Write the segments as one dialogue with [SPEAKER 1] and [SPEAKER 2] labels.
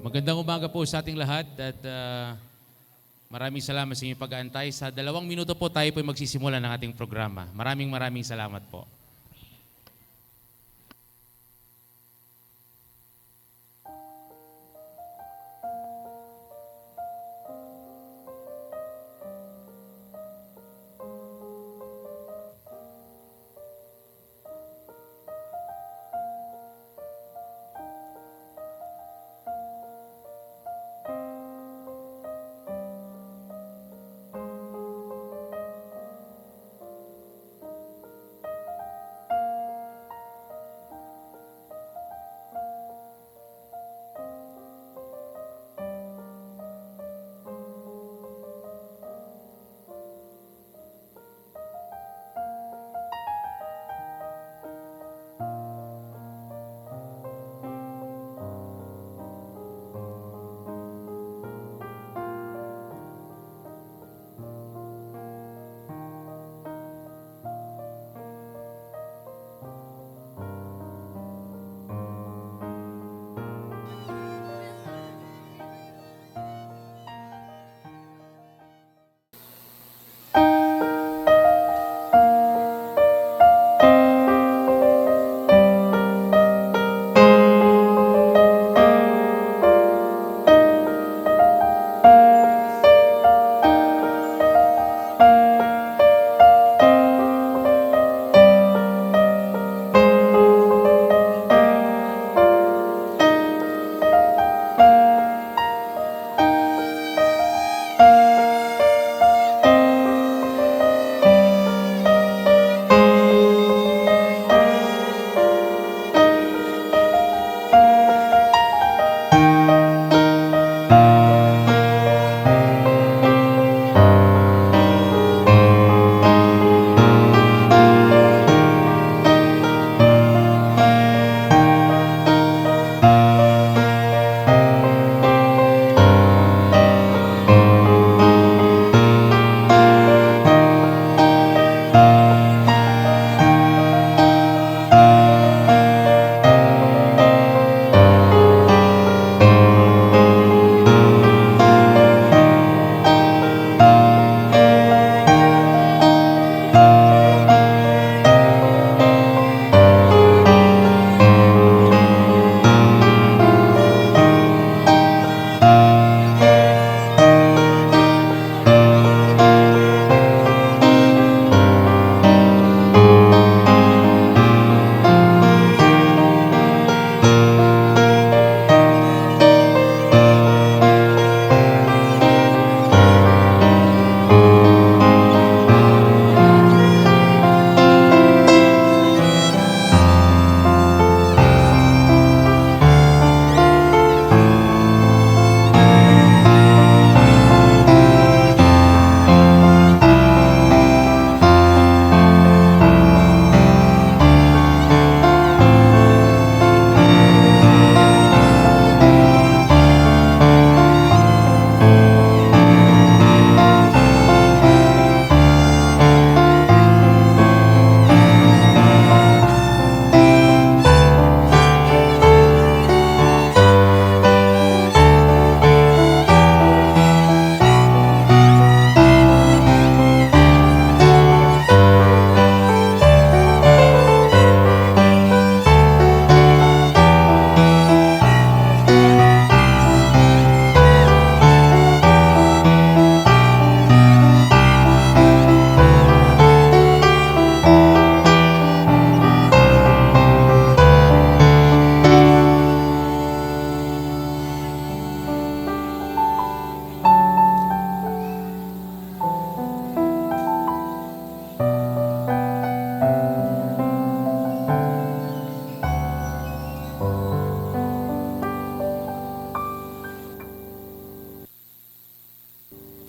[SPEAKER 1] Magandang umaga po sa ating lahat at maraming salamat sa inyong pag-aantay. Sa 2 minuto po tayo po magsisimula ng ating programa. Maraming salamat po.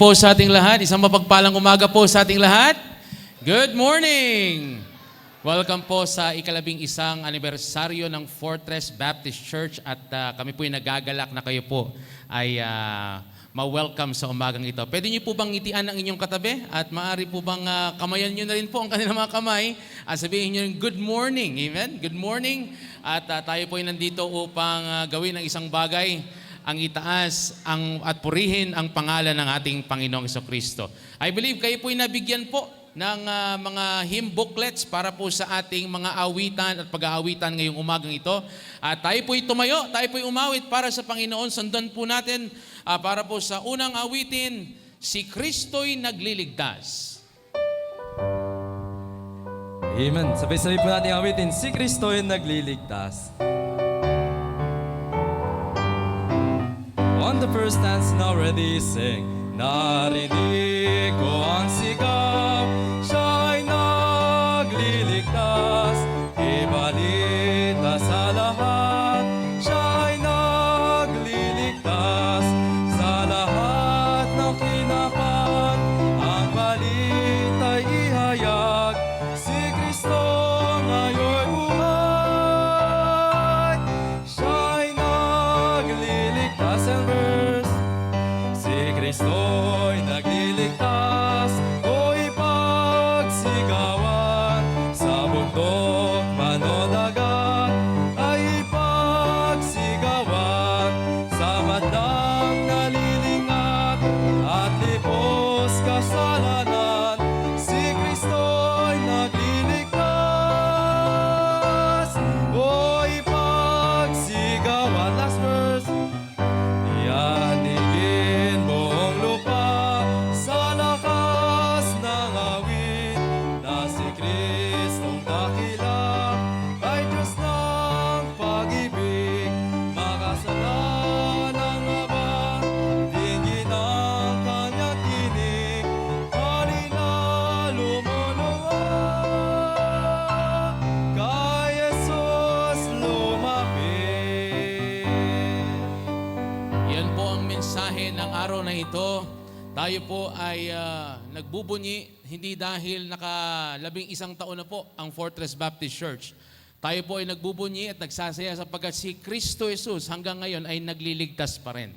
[SPEAKER 1] Po sa ating lahat, isang mapagpalang umaga po sa ating lahat. Good morning! Welcome po sa ika-11 anibersaryo ng Fortress Baptist Church at kami po ay nagagalak na kayo po ay ma-welcome sa umagang ito. Pwede niyo po bang ngitian ang inyong katabi at maaari po bang kamayan niyo na rin po ang kanilang mga kamay at sabihin niyo good morning. Amen? Good morning. At tayo po ay nandito upang gawin ang isang bagay ang itaas at purihin ang pangalan ng ating Panginoong Jesucristo. I believe kayo po'y nabigyan po ng mga hymn booklets para po sa ating mga awitan at pag-aawitan ngayong umagang ito. At tayo po'y tumayo, tayo po'y umawit para sa Panginoon. Sundan po natin para po sa unang awitin, Si Kristo'y Nagliligtas.
[SPEAKER 2] Amen. Sabay-sabay po natin awitin, Si Kristo'y Nagliligtas. On the first stanza, now ready, sing. Narinig ko ang sigaw, siya'y nagliligtas. Ibalita sa lahat, siya'y nagliligtas. Sa lahat ng kinapan, ang balita'y ihayag. Si Kristo ngayon buhay, siya'y nagliligtas. And verse, Si Kristo'y nagliligtas, o ipagsigawan. Sa bundok man o dagat, ay ipagsigawan. Sa madlang nalilingat, at lipos kasalanan, si Kristo'y nagliligtas, o ipagsigawan. Last verse, Iyanigin buong lupa sa lakas ng awit, na si Kristong dakila ay Diyos ng pag-ibig. Makasalanan nga ba, tingin ang kanyang tinig, halina lumuluwa, kay Jesus lumapit.
[SPEAKER 1] Yan po ang mensahe ng araw na ito. Tayo po ay nagbubunyi, hindi dahil naka-11 taon na po ang Fortress Baptist Church. Tayo po ay nagbubunyi at nagsasaya sapagkat si Kristo Jesus hanggang ngayon ay nagliligtas pa rin.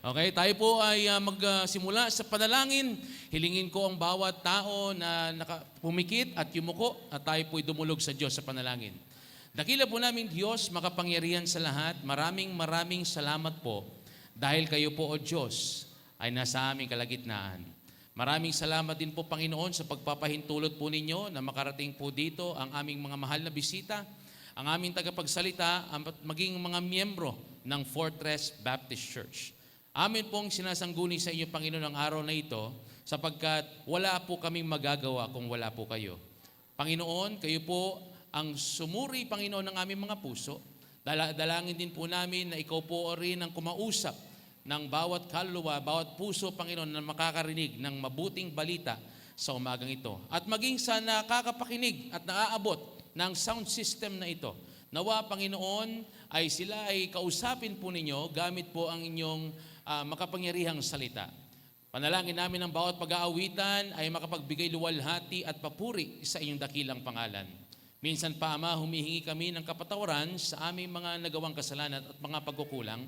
[SPEAKER 1] Okay, tayo po ay magsimula sa panalangin. Hilingin ko ang bawat tao na pumikit at yumuko at tayo po ay dumulog sa Diyos sa panalangin. Dakila po namin Diyos, makapangyarihan sa lahat. Maraming salamat po dahil kayo po o Diyos ay nasa aming kalagitnaan. Maraming salamat din po Panginoon sa pagpapahintulot po ninyo na makarating po dito ang aming mga mahal na bisita, ang aming tagapagsalita, at maging mga miyembro ng Fortress Baptist Church. Amin pong sinasangguni sa inyo Panginoon ang araw na ito sapagkat wala po kaming magagawa kung wala po kayo. Panginoon, kayo po ang sumuri Panginoon ng aming mga puso. Dalangin din po namin na ikaw po rin ang kumausap ng bawat kaluluwa, bawat puso, Panginoon, na makakarinig ng mabuting balita sa umagang ito. At maging sa nakakapakinig at naaabot ng sound system na ito. Nawa, Panginoon, ay sila ay kausapin po ninyo gamit po ang inyong makapangyarihang salita. Panalangin namin ang bawat pag-aawitan ay makapagbigay luwalhati at papuri sa inyong dakilang pangalan. Minsan pa, Ama, humihingi kami ng kapatawaran sa aming mga nagawang kasalanan at mga pagkukulang.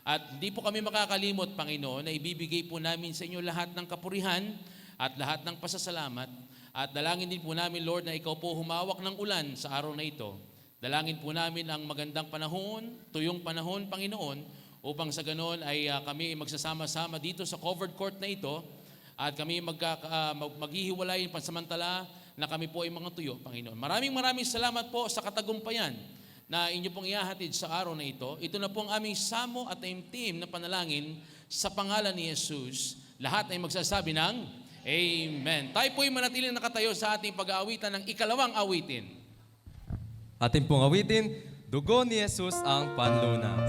[SPEAKER 1] At hindi po kami makakalimot, Panginoon, na ibibigay po namin sa inyo lahat ng kapurihan at lahat ng pasasalamat. At dalangin din po namin, Lord, na ikaw po humawak ng ulan sa araw na ito. Dalangin po namin ang magandang panahon, tuyong panahon, Panginoon, upang sa ganon ay kami magsasama-sama dito sa covered court na ito at kami maghihiwalay pansamantala na kami po ay mga tuyo, Panginoon. Maraming salamat po sa katagumpayan na inyo pong ihahatid sa araw na ito. Ito na po ang aming samo at team na panalangin sa pangalan ni Jesus. Lahat ay magsasabi ng Amen. Tayo po ay manatiling nakatayo sa ating pag-aawitan ng ikalawang awitin.
[SPEAKER 2] Ating pong awitin, Dugo ni Jesus ang panlunas.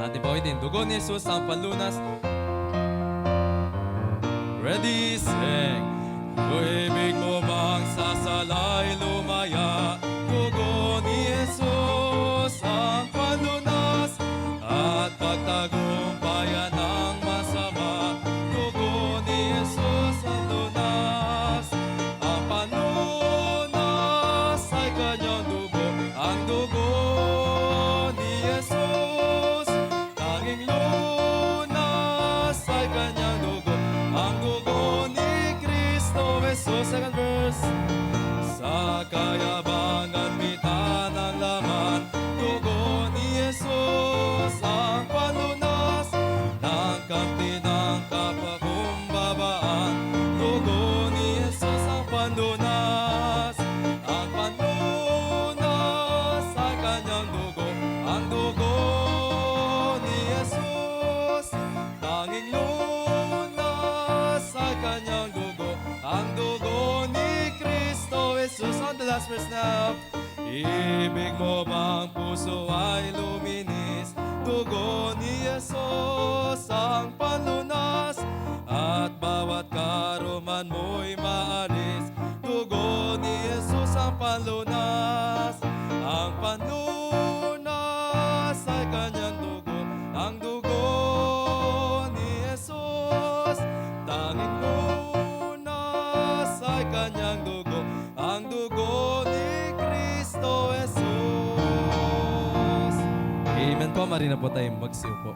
[SPEAKER 2] Ating pong awitin, Dugo ni Jesus ang panlunas. Ready, sing. Ibig mo bang sasalay lumaya? Dugo ni Jesus ang panlunas at pagtagumpayan ng masama. Dugo ni Jesus ang lunas. Ang panlunas ay kanyang dugo. Ang dugo ni Jesus, tanging lunas ay kanyang dugo. Ang dugo ni Kristo Jesus. Second verse. Sa jasper snap. Ibig mo bang puso ay luminis? Dugo ni Jesus ang panlunas, at bawat karuman mo'y maalis. Dugo ni Jesus ang panlunas. Ang panlunas ay kanyang dugo, ang dugo ni Jesus. Tanging lunas ay kanyang dugo, ang dugo ni Kristo Jesus. Amen po, marina po tayong magsiyo po.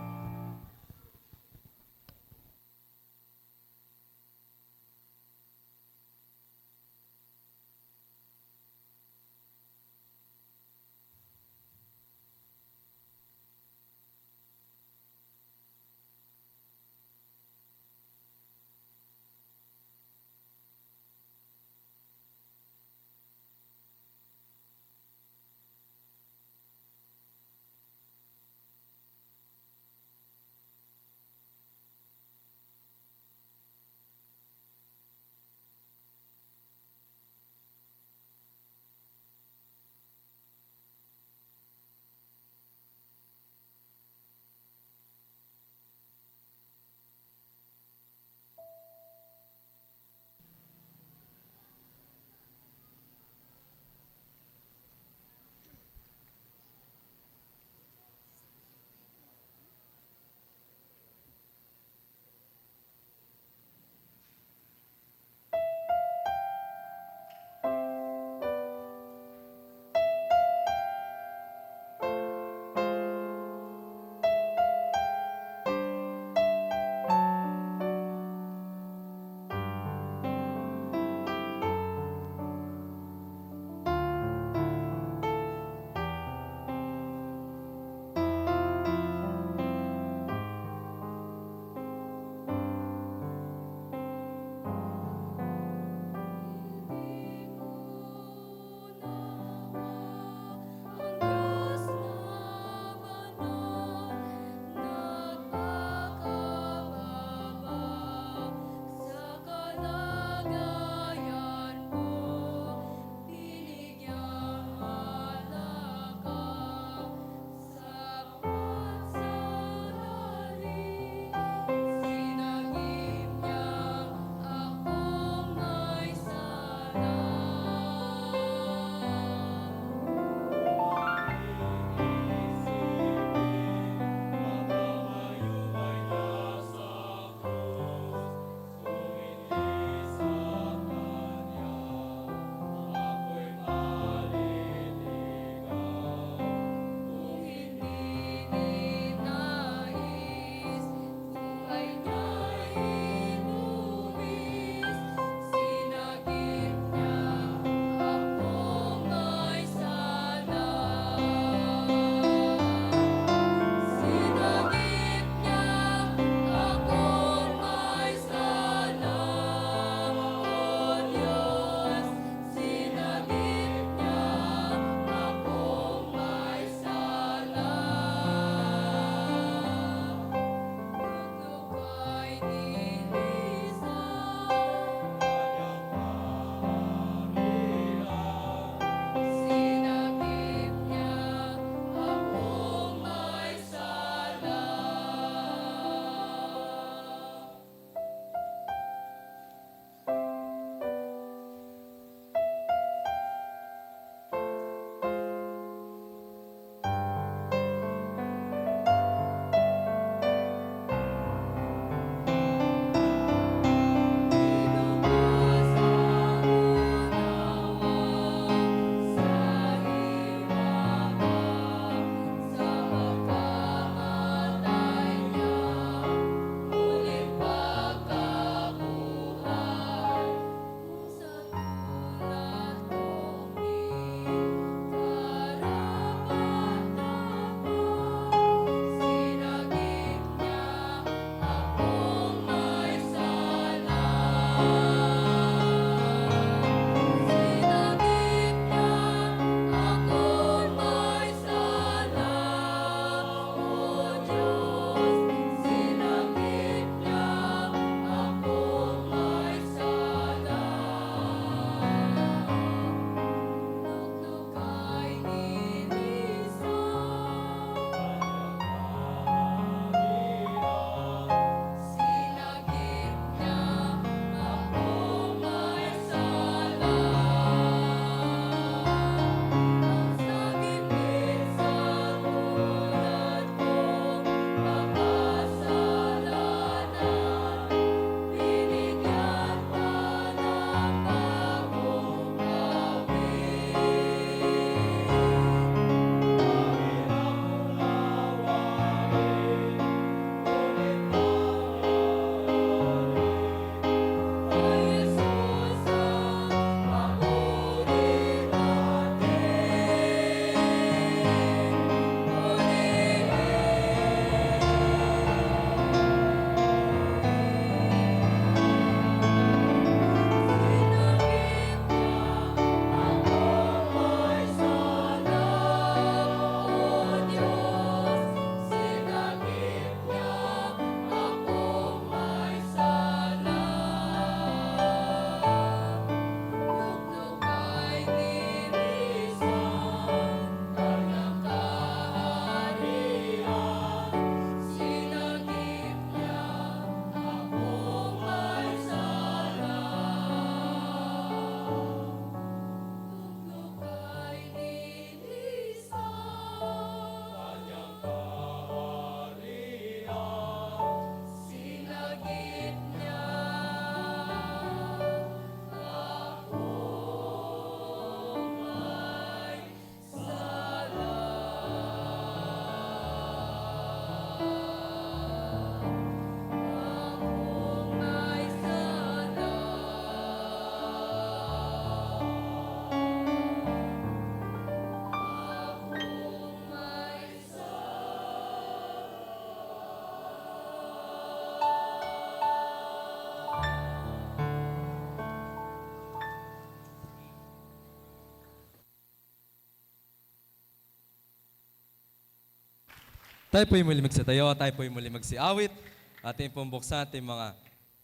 [SPEAKER 2] Tayo po'y muli magsitayo, tayo po'y muli magsiawit. Ating pong buksan ating mga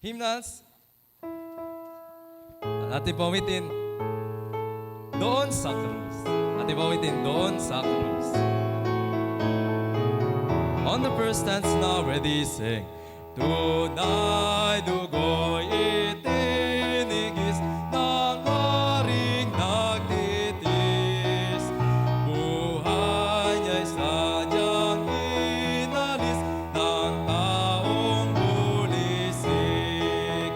[SPEAKER 2] hymnals. At ating pong awitin, Doon sa Krus. Ating pong awitin, Doon sa Krus. On the first stance now, ready, sing. Tunay dugo'y itinigis ng haring nagtitis. Buhay niya'y sadyang inalis ng taong bulisik.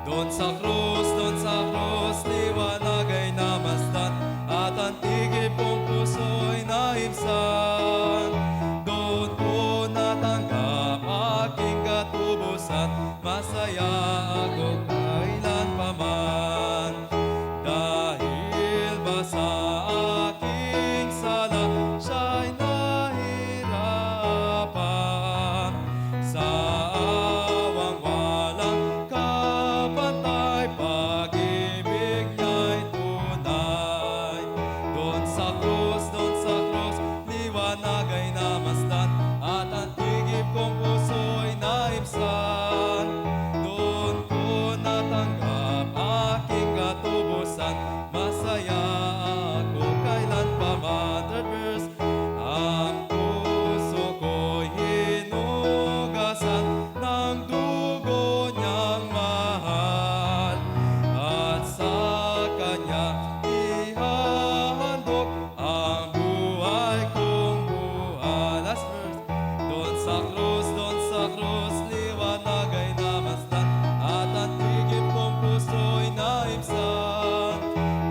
[SPEAKER 2] Doon sa krus, liwanag ay namasdan at ang tigib kong puso'y naibsan. Doon ko natanggap aking katubusan, masaya ako kailan paman. Dahil ba sa aking sala, siya'y nahirapan. Sa awang walang kapantay, pag-ibig niya'y tunay. Doon sa krus, liwanag ay namasdan at ang tigib kong puso'y naibsan. Doon ko natanggap aking katubusan, masaya ako kailan paman. Third verse, ang puso ko'y hinugasan ng dugo niyang mahal, at sa kanya ihahandog ang buhay kong buhay. Last verse, doon sa krus, liwanag ay namasdan at ang tigib kong puso'y naibsan.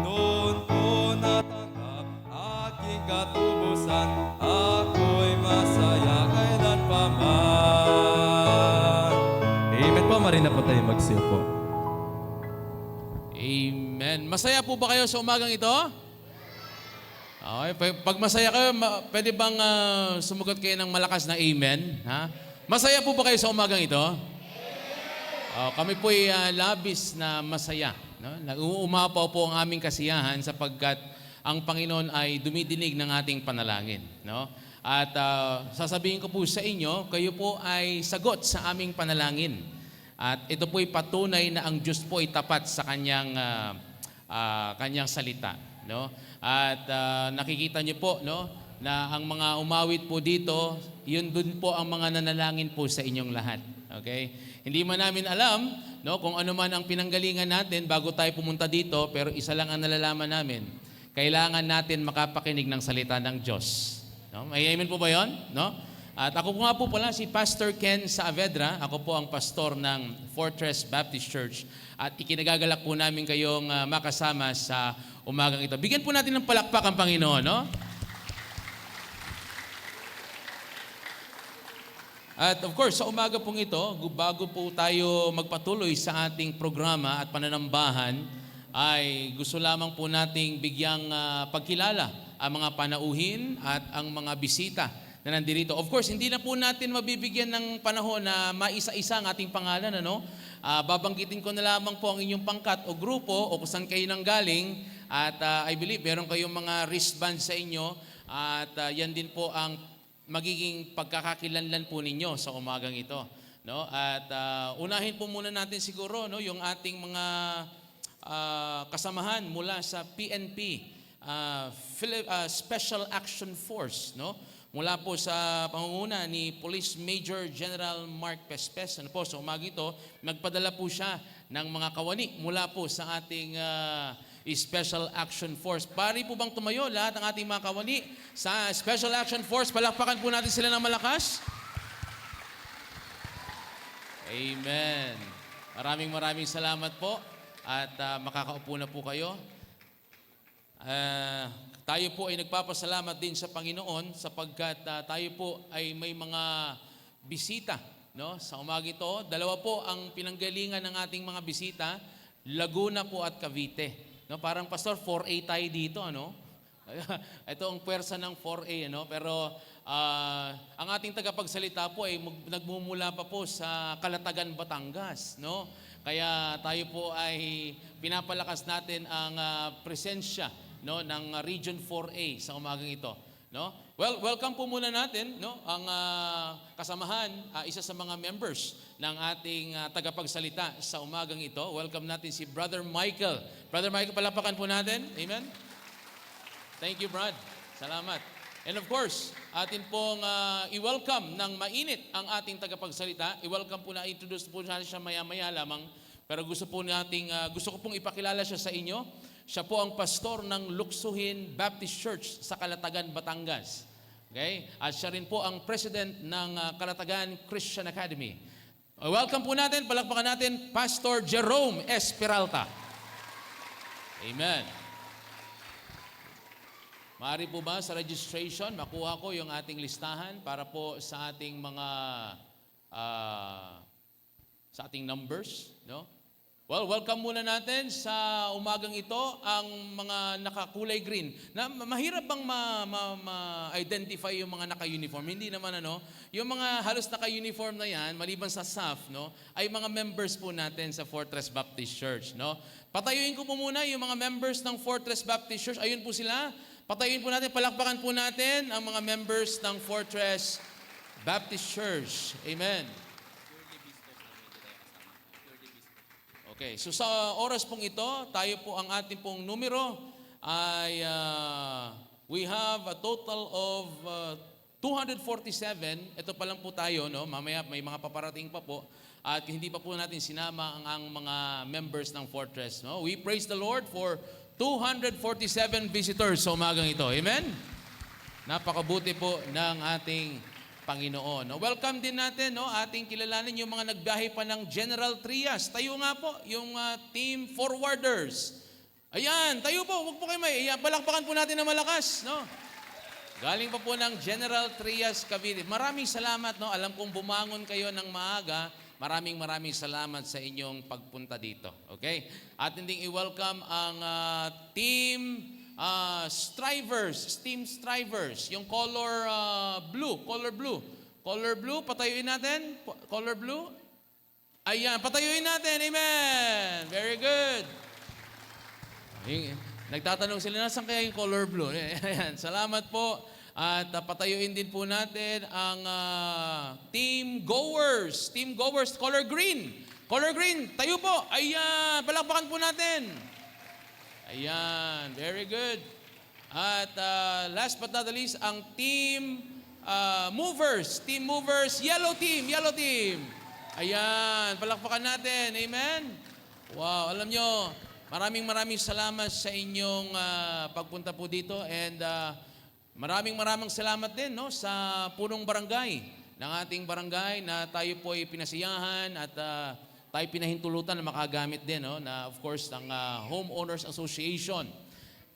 [SPEAKER 2] Doon ko natanggap aking katubusan, ako'y masaya kailan paman. Amen po, marina po tayo magsiyo po.
[SPEAKER 1] Amen. Masaya po ba kayo sa umagang ito? Okay, pag masaya kayo, pwede bang sumugot kayo ng malakas na amen? Ha? Masaya po ba kayo sa umagang ito? Kami po'y labis na masaya. No? Uumapaw po ang aming kasiyahan sapagkat ang Panginoon ay dumidinig ng ating panalangin. No? At sasabihin ko po sa inyo, kayo po ay sagot sa aming panalangin. At ito po'y patunay na ang Diyos po ay tapat sa kanyang salita. No? At nakikita niyo po, no, na ang mga umawit po dito, yun dun po ang mga nanalangin po sa inyong lahat. Okay? Hindi man namin alam, no, kung ano man ang pinanggalingan natin bago tayo pumunta dito, pero isa lang ang nalalaman namin. Kailangan natin makapakinig ng salita ng Diyos. No? May amen po ba yun? No? At ako po nga po pala si Pastor Ken Saavedra. Ako po ang pastor ng Fortress Baptist Church. At ikinagagalak po namin kayong makasama sa umagang ito. Bigyan po natin ng palakpak ang Panginoon, no? At of course, sa umaga pong ito, bago po tayo magpatuloy sa ating programa at pananambahan, ay gusto lamang po nating bigyang pagkilala ang mga panauhin at ang mga bisita na nandito. Of course, hindi na po natin mabibigyan ng panahon na maisa-isa ang ating pangalan, ano? Babanggitin ko na lamang po ang inyong pangkat o grupo o kung saan kayo nanggaling. At I believe meron kayong mga wristband sa inyo at yan din po ang magiging pagkakakilanlan po ninyo sa umagang ito. No? At unahin po muna natin siguro, no, yung ating mga kasamahan mula sa PNP, Special Action Force, no? Mula po sa pangunguna ni Police Major General Mark Pespes. Ano po, sa umagang ito, nagpadala po siya ng mga kawani mula po sa ating Special Action Force. Pari po bang tumayo lahat ng ating mga kawani sa Special Action Force? Palakpakan po natin sila ng malakas. Amen. Maraming salamat po at makakaupo na po kayo. Tayo po ay nagpapasalamat din sa Panginoon sapagkat tayo po ay may mga bisita, no? Sa umaga ito, dalawa po ang pinanggalingan ng ating mga bisita, Laguna po at Cavite. No, parang pastor 4A tayo dito, ano? Ito ang puwersa ng 4A, ano? Pero ang ating tagapagsalita po ay nagmumula pa po sa Calatagan, Batangas, no? Kaya tayo po ay pinapalakas natin ang presensya, no, ng Region 4A sa umagang ito, no? Well, welcome po muna natin, no, ang kasamahan, isa sa mga members ng ating tagapagsalita sa umagang ito. Welcome natin si Brother Michael. Brother Michael, palapakan po natin. Amen? Thank you, Brad. Salamat. And of course, atin pong i-welcome ng mainit ang ating tagapagsalita. I-welcome po na, introduce po natin siya maya-maya lamang. Pero gusto ko pong ipakilala siya sa inyo. Siya po ang pastor ng Luksuhin Baptist Church sa Calatagan, Batangas. Okay? At siya rin po ang president ng Calatagan Christian Academy. Welcome po natin, palakpakan natin, Pastor Jerome S. Peralta. Amen. Maaari po ba sa registration, makuha ko yung ating listahan para po sa ating mga, sa ating numbers, no? Well, welcome muna natin sa umagang ito ang mga nakakulay green. Na mahirap bang ma-identify yung mga naka-uniform? Hindi naman yung mga halos naka-uniform na yan, maliban sa SAF, no, ay mga members po natin sa Fortress Baptist Church, no. Patayuin ko po muna yung mga members ng Fortress Baptist Church. Ayun po sila. Patayuin po natin, palakpakan po natin ang mga members ng Fortress Baptist Church. Amen. Okay, so sa oras pong ito, tayo po ang ating pong numero ay we have a total of 247. Ito pa lang po tayo, no? Mamaya may mga paparating pa po at hindi pa po natin sinama ang mga members ng Fortress, no? We praise the Lord for 247 visitors sa umagang ito. Amen? Napakabuti po ng ating Panginoon. Welcome din natin, no, ating kilalanin yung mga nagbiyahe pa ng General Trias. Tayo nga po, yung team forwarders. Ayan, tayo po, huwag po kayo ayan, palakpakan po natin na malakas, no? Galing pa po ng General Trias Cavite. Maraming salamat, no? Alam kong bumangon kayo ng maaga. Maraming salamat sa inyong pagpunta dito. Okay? At hindi i-welcome ang team Strivers, yung color blue, patayuin natin, color blue, ayan, patayuin natin, amen, very good. Nagtatanong sila, nasan kaya yung color blue? Ayan, salamat po, at patayuin din po natin ang team goers, color green, tayo po, ayan, palakpakan po natin. Ayan, very good. At last but not the least, ang team movers, yellow team. Ayan, palakpakan natin. Amen? Wow, alam nyo, maraming salamat sa inyong pagpunta po dito and maraming salamat din, no, sa punong barangay ng ating barangay na tayo po ay pinasiyahan at tayo pinahintulutan na makagamit din, no, na of course ng Homeowners Association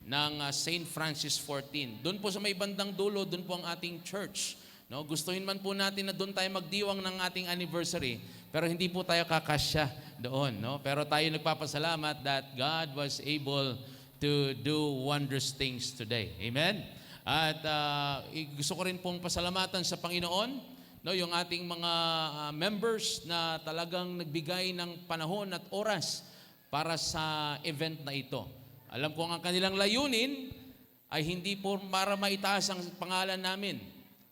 [SPEAKER 1] ng St. Francis 14. Doon po sa may bandang dulo, doon po ang ating church. No, gustuhin man po natin na doon tayo magdiwang ng ating anniversary, pero hindi po tayo kakasya doon, no? Pero tayo nagpapasalamat that God was able to do wondrous things today. Amen? At gusto ko rin pong pasalamatan sa Panginoon, no, yung ating mga members na talagang nagbigay ng panahon at oras para sa event na ito. Alam ko ang kanilang layunin ay hindi po para maitaas ang pangalan namin.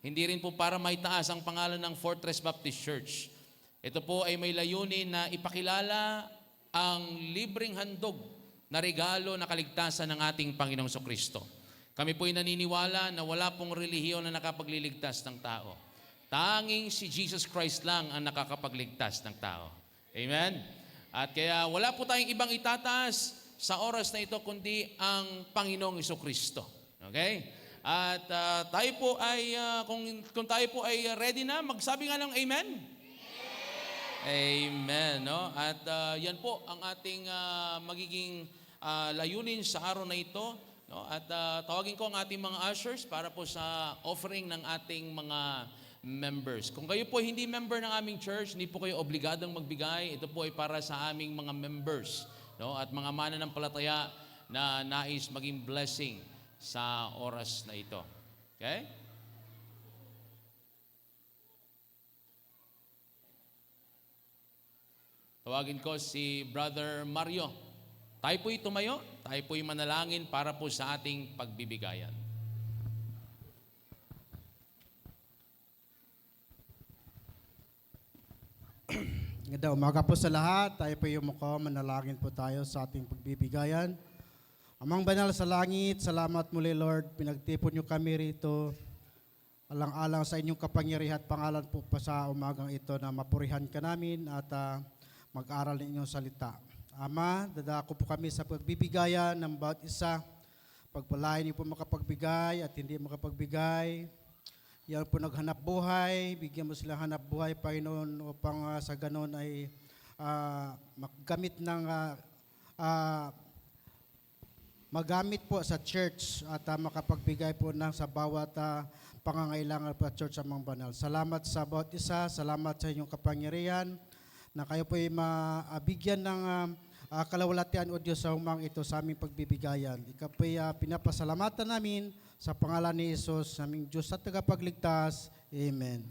[SPEAKER 1] Hindi rin po para maitaas ang pangalan ng Fortress Baptist Church. Ito po ay may layunin na ipakilala ang libreng handog na regalo na kaligtasan ng ating Panginoong Kristo. Kami po ay naniniwala na wala pong relihiyon na nakapagliligtas ng tao. Tanging si Jesus Christ lang ang nakakapagligtas ng tao. Amen? At kaya wala po tayong ibang itataas sa oras na ito kundi ang Panginoong Kristo. Okay? At tayo po ay, kung tayo po ay ready na, magsabi nga ng amen? Amen. No? At yan po ang ating magiging layunin sa araw na ito. No? At tawagin ko ang ating mga ushers para po sa offering ng ating mga members. Kung kayo po hindi member ng aming church, hindi po kayo obligadong magbigay. Ito po ay para sa aming mga members, no? At mga mananampalataya na nais maging blessing sa oras na ito. Okay? Tawagin ko si Brother Mario. Tayo po'y tumayo, tayo po'y manalangin para po sa ating pagbibigayan.
[SPEAKER 3] Ganda umaga po sa lahat. Tayo po yung mukha. Manalangin po tayo sa ating pagbibigayan. Amang banal sa langit, salamat muli Lord. Pinagtipon niyo kami rito. Alang-alang sa inyong kapangyarihan at pangalan po pa sa umagang ito na mapurihan ka namin at mag-aral ng inyong salita. Ama, dadako po kami sa pagbibigayan ng bawat isa. Pagpalain niyo po makapagbigay at hindi makapagbigay. Yan po naghanap buhay, bigyan mo sila hanap buhay, Panginoon, upang sa ganon ay magamit ng magamit po sa church at makapagbigay po ng sa bawat pangangailangan po sa church amang banal. Salamat sa bawat isa, salamat sa inyong kapangyarihan na kayo po ay mabigyan ng kalawalatian o Diyos sa umang ito sa aming pagbibigayan. Ikaw po ay pinapasalamatan namin sa pangalan ni Jesus, aming Diyos at tagapagligtas. Amen.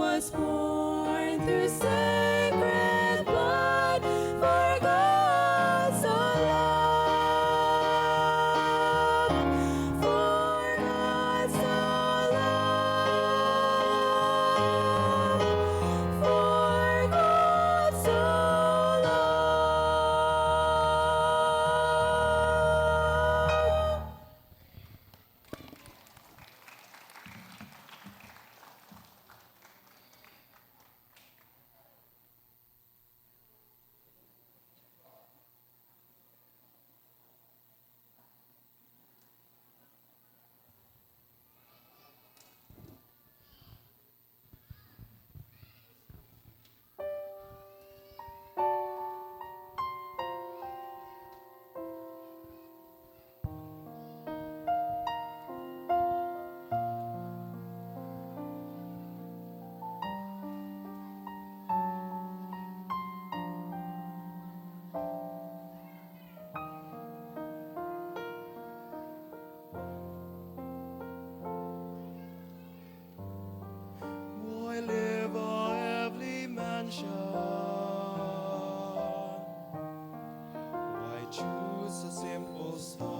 [SPEAKER 4] was born through sacred blood, for God so loved, for God so loved, for God so loved.
[SPEAKER 5] Why live a heavenly mansion? Why choose a simple stall?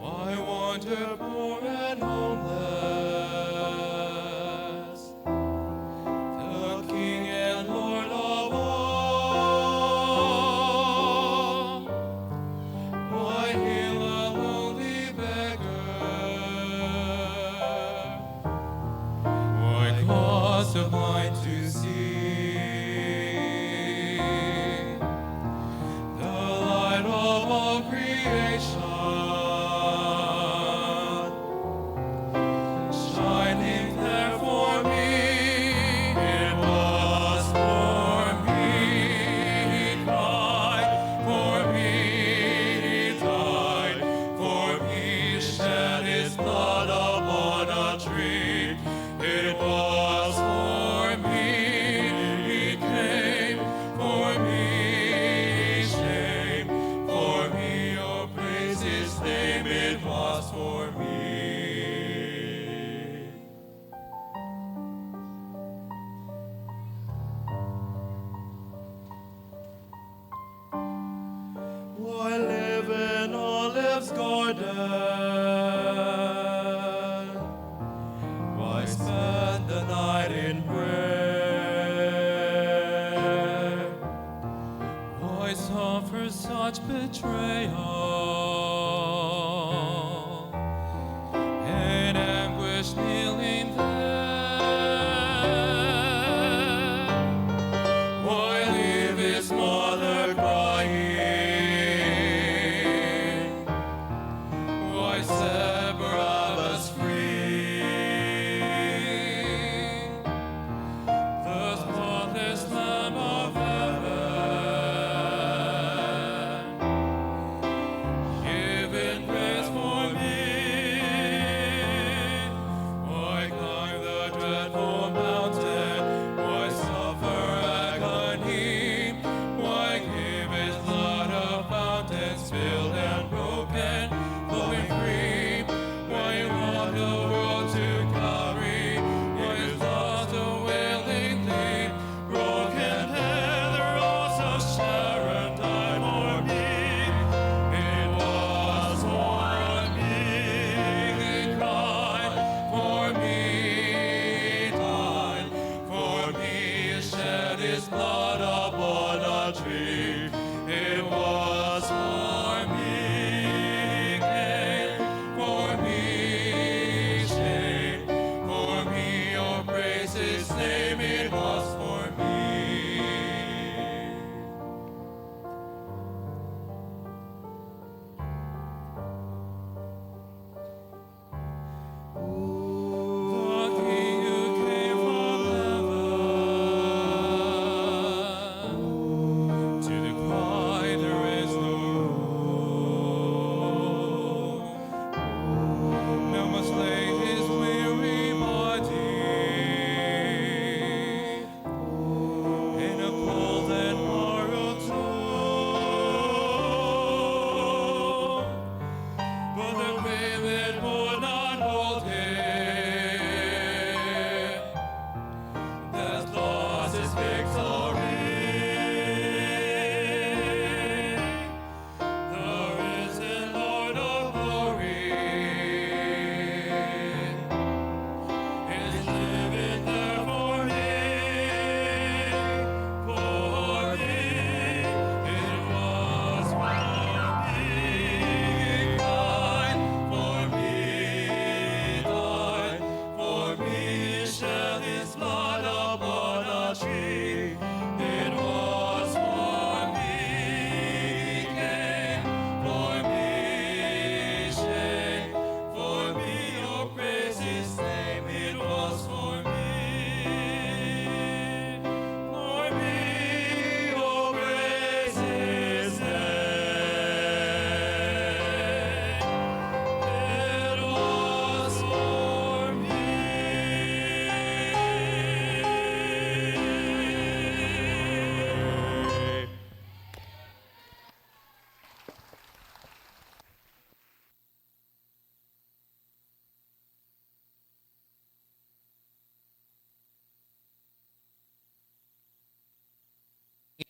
[SPEAKER 5] Why wander poor and homeless? The King and Lord of all. Why heal a lonely beggar? Why cause the blind to see? The light of all creation, shining there for me. It was for me He cried, for me He died, for me shed His blood upon a tree. It was for me He came, for me He came, for me, oh praise His name. It was for me. Why live in Olive's garden? Why spend the night in prayer? Why suffer such betrayal? In anguish kneeling there? Why leave His mother crying? Why set Barabbas free? The spotless Lamb of heaven,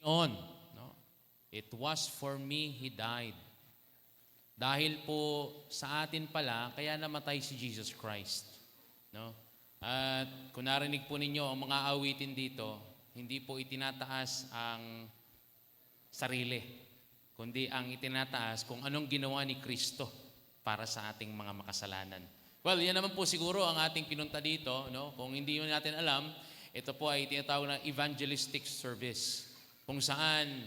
[SPEAKER 1] on. No? It was for me He died. Dahil po sa atin pala, kaya namatay si Jesus Christ. No? At kung narinig po ninyo ang mga awitin dito, hindi po itinataas ang sarili, kundi ang itinataas kung anong ginawa ni Kristo para sa ating mga makasalanan. Well, yan naman po siguro ang ating pinunta dito. No? Kung hindi natin alam, ito po ay tinatawag na evangelistic service, kung saan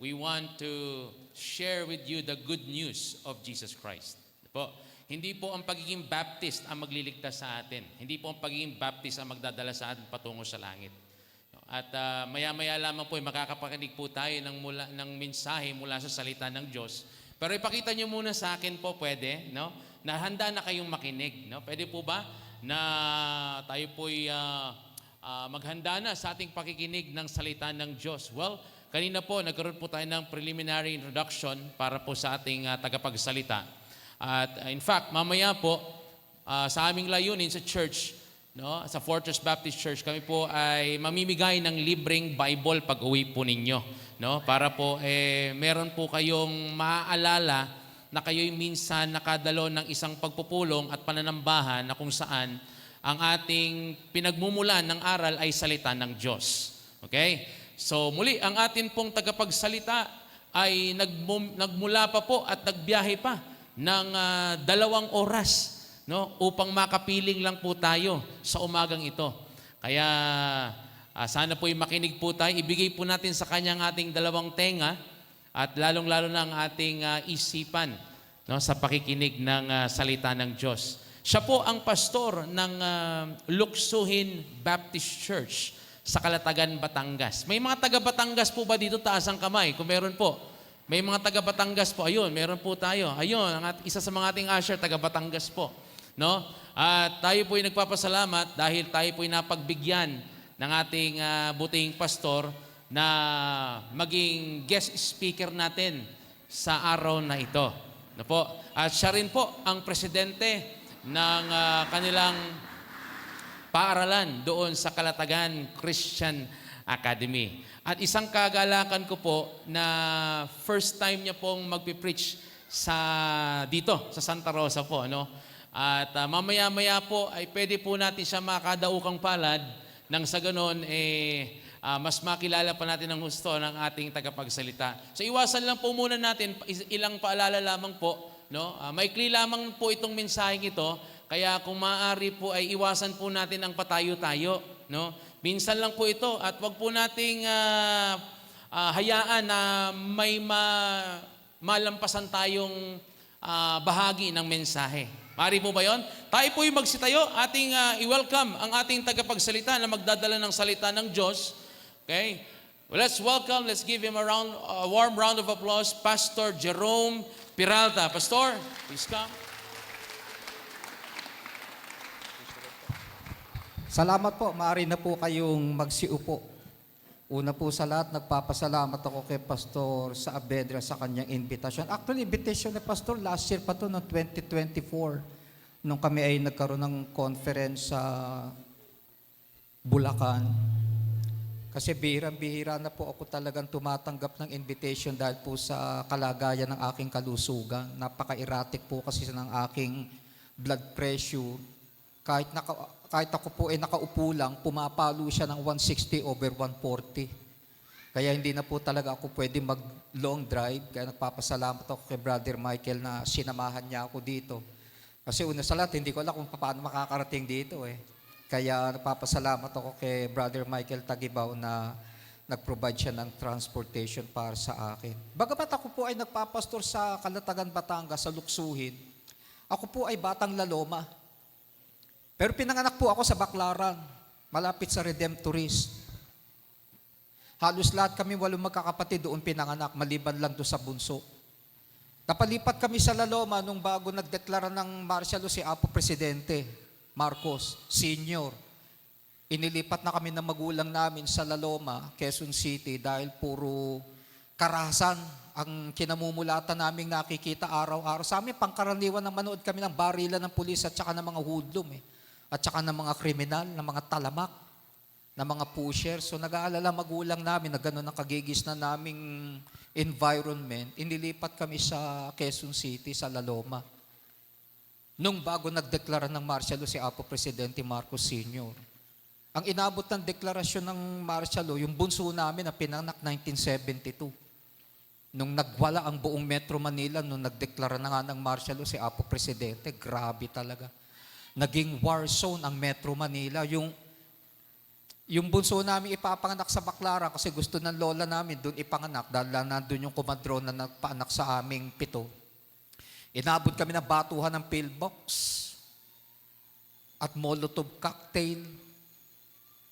[SPEAKER 1] we want to share with you the good news of Jesus Christ. Po, hindi po ang pagiging Baptist ang magliligtas sa atin. Hindi po ang pagiging Baptist ang magdadala sa atin patungo sa langit. At maya-maya lamang po, makakapakinig po tayo ng mensahe mula sa salita ng Diyos. Pero ipakita nyo muna sa akin po, pwede, no? Na handa na kayong makinig. No? Pwede po ba na tayo po'y maghanda na sa ating pakikinig ng salita ng Diyos? Well, kanina po, nagkaroon po tayo ng preliminary introduction para po sa ating tagapagsalita. At in fact, mamaya po, sa aming layunin sa church, no, sa Fortress Baptist Church, kami po ay mamimigay ng libreng Bible pag uwi po ninyo. No? Para po, meron po kayong maaalala na kayo'y minsan nakadalo ng isang pagpupulong at pananambahan na kung saan ang ating pinagmumulan ng aral ay salita ng Diyos. Okay? So muli, ang atin pong tagapagsalita ay nagmula pa po at nagbiyahe pa ng 2 oras, no, upang makapiling lang po tayo sa umagang ito. Kaya sana po'y makinig po tayo. Ibigay po natin sa kanyang ating 2 tenga at lalong-lalo na ang ating isipan, no, sa pakikinig ng salita ng Diyos. Siya po ang pastor ng Luksuhin Baptist Church sa Calatagan, Batangas. May mga taga-Batangas po ba dito? Taas ang kamay kung meron po. May mga taga-Batangas po. Ayun, meron po tayo. Ayun, isa sa mga ating usher, taga-Batangas po. No? At tayo po'y nagpapasalamat dahil tayo po'y napagbigyan ng ating buting pastor na maging guest speaker natin sa araw na ito. No po? At siya rin po ang presidente ng kanilang paaralan doon sa Calatagan Christian Academy. At isang kagalakan ko po na first time niya pong magpipreach dito sa Santa Rosa po. No? At mamaya-maya po ay pwede po natin siya makadaukang palad nang sa ganon mas makilala pa natin ang gusto ng ating tagapagsalita. So iwasan lang po muna natin, ilang paalala lamang po. No? Maikli lamang po itong mensaheng ito, kaya kung maaari po ay iwasan po natin ang patayo-tayo. No? Minsan lang po ito at wag po nating hayaan na may malampasan tayong bahagi ng mensahe. Maaari po ba yun? Tayo po yung magsitayo, ating i-welcome ang ating tagapagsalita na magdadala ng salita ng Diyos. Okay? Well, let's give him a warm round of applause, Pastor Jerome Peralta. Pastor, please come.
[SPEAKER 6] Salamat po. Maaari na po kayong magsiupo. Una po sa lahat, nagpapasalamat ako kay Pastor sa Abedra sa kanyang invitation. Actually, invitation ni Pastor last year pa to, noong 2024, nung kami ay nagkaroon ng conference sa Bulacan. Kasi bihirang-bihira na po ako talagang tumatanggap ng invitation dahil po sa kalagayan ng aking kalusugan. Napaka-erratic po kasi ng aking blood pressure. Kahit ako po ay nakaupo lang, pumapalo siya ng 160/140. Kaya hindi na po talaga ako pwede mag-long drive. Kaya nagpapasalamat ako kay Brother Michael na sinamahan niya ako dito. Kasi una sa lahat, hindi ko alam kung paano makakarating dito eh. Kaya nagpapasalamat ako kay Brother Michael Tagibaw na nag-provide siya ng transportation para sa akin. Bagamat ako po ay nagpapastor sa Calatagan, Batangas, sa Luksuhin, ako po ay batang Laloma. Pero pinanganak po ako sa Baclaran, malapit sa Redemptorist. Halos lahat kami 8 magkakapatid doon pinanganak, maliban lang doon sa bunso. Napalipat kami sa Laloma nung bago nagdeklara ng martial law si Apo Presidente Marcos Sr. Inilipat na kami ng magulang namin sa Laloma, Quezon City dahil puro karahasan ang kinamumulatan naming nakikita araw-araw. Sa amin, pangkaraniwan na manood kami ng barilan ng pulis at saka ng mga hoodlum at saka ng mga kriminal, ng mga talamak na mga pusher. So nag-aalala magulang namin na gano'n ang kagigis na naming environment. Inilipat kami sa Quezon City, sa La Loma. Nung bago nagdeklara ng martial law si Apo Presidente Marcos Sr. Ang inabot ng deklarasyon ng martial law, yung bunso namin na pinanganak 1972. Nung nagwala ang buong Metro Manila, nung nagdeklara na nga ng martial law si Apo Presidente, grabe talaga. Naging war zone ang Metro Manila. Yung bunso namin ipapanganak sa Baclaran kasi gusto ng lola namin doon ipanganak dahil nandun yung kumadron na nagpaanak sa aming 7. Inabot kami ng batuhan ng pillbox at Molotov cocktail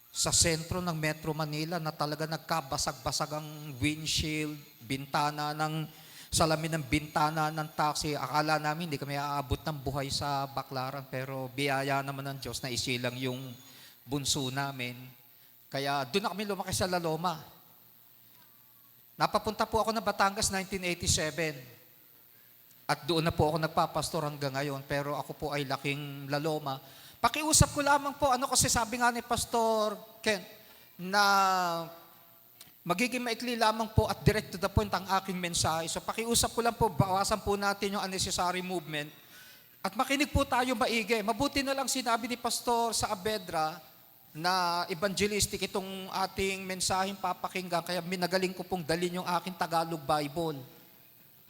[SPEAKER 6] sa sentro ng Metro Manila na talaga nagkabasag-basag ang windshield, bintana ng salamin ng bintana ng taxi. Akala namin hindi kami aabot ng buhay sa Baclaran pero biyaya naman ng Diyos na isilang yung bunso namin. Kaya doon na kami lumaki sa La Loma. Napapunta po ako ng Batangas 1987. At doon na po ako nagpapastor hanggang ngayon. Pero ako po ay laking La Loma. Pakiusap ko lamang po, kasi sabi nga ni Pastor Ken, na magiging maikli lamang po at direct to the point ang aking mensahe. So pakiusap ko lang po, bawasan po natin yung unnecessary movement. At makinig po tayo maigi. Mabuti na lang sinabi ni Pastor sa Abedra na evangelistic itong ating mensaheng papakinggan. Kaya minagaling ko pong dalhin yung aking Tagalog Bible.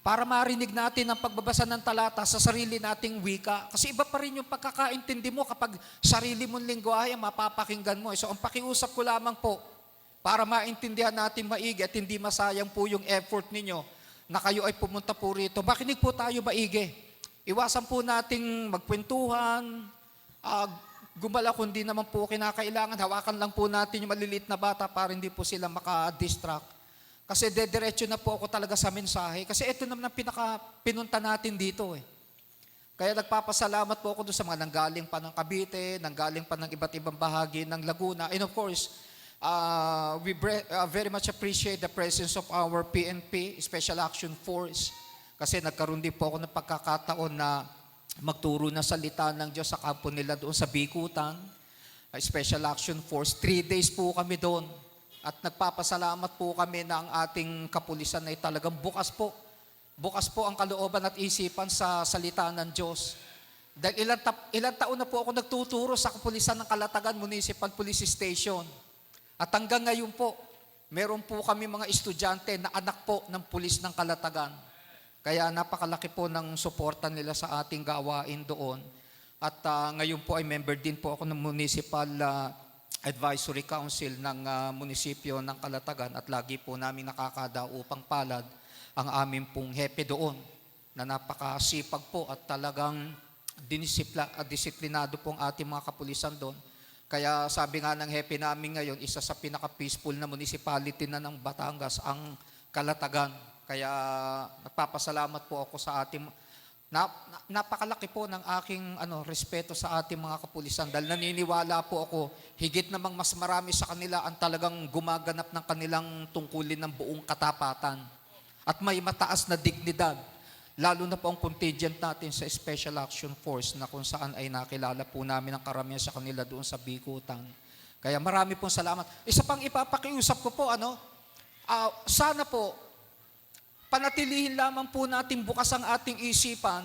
[SPEAKER 6] Para marinig natin ang pagbabasa ng talata sa sarili nating wika. Kasi iba pa rin yung pagkakaintindi mo kapag sarili mong lingwahe ang mapapakinggan mo. So ang pakiusap ko lamang po, para maintindihan natin maigi at hindi masayang po yung effort ninyo na kayo ay pumunta po rito. Makinig po tayo maigi. Iwasan po nating magkwentuhan, gumala kundi naman po kinakailangan. Hawakan lang po natin yung maliliit na bata para hindi po sila makadistract. Kasi dediretso na po ako talaga sa mensahe. Kasi ito naman ang pinunta natin dito eh. Kaya nagpapasalamat po ako doon sa mga nanggaling pa ng Cavite, nanggaling pa ng iba't ibang bahagi ng Laguna. And of course, we very much appreciate the presence of our PNP, Special Action Force. Kasi nagkaroon din po ako ng pagkakataon na magturo ng salita ng Diyos sa kampo nila doon sa Bikutan. Special Action Force, 3 days po kami doon. At nagpapasalamat po kami na ang ating kapulisan ay talagang bukas po. Bukas po ang kalooban at isipan sa salita ng Diyos. Dahil ilang taon na po ako nagtuturo sa kapulisan ng Kalatagan Municipal Police Station. At hanggang ngayon po, meron po kami mga estudyante na anak po ng pulis ng Kalatagan. Kaya napakalaki po ng suporta nila sa ating gawain doon. At ngayon po ay member din po ako ng Municipal Advisory Council ng munisipyo ng Kalatagan at lagi po namin nakakada upang palad ang aming pong hepe doon na napakasipag po at talagang disiplinado pong ating mga kapulisan doon. Kaya sabi nga ng hepe namin ngayon, isa sa pinaka-peaceful na municipality na ng Batangas ang Kalatagan. Kaya nagpapasalamat po ako sa ating napakalaki po ng aking respeto sa ating mga kapulisan dahil naniniwala po ako higit namang mas marami sa kanila ang talagang gumaganap ng kanilang tungkulin ng buong katapatan at may mataas na dignidad lalo na po ang contingent natin sa Special Action Force na kung saan ay nakilala po namin ang karamihan sa kanila doon sa Bikutan. Kaya marami pong salamat. Isa pang ipapakiusap ko po sana po panatilihin lamang po natin bukas ang ating isipan.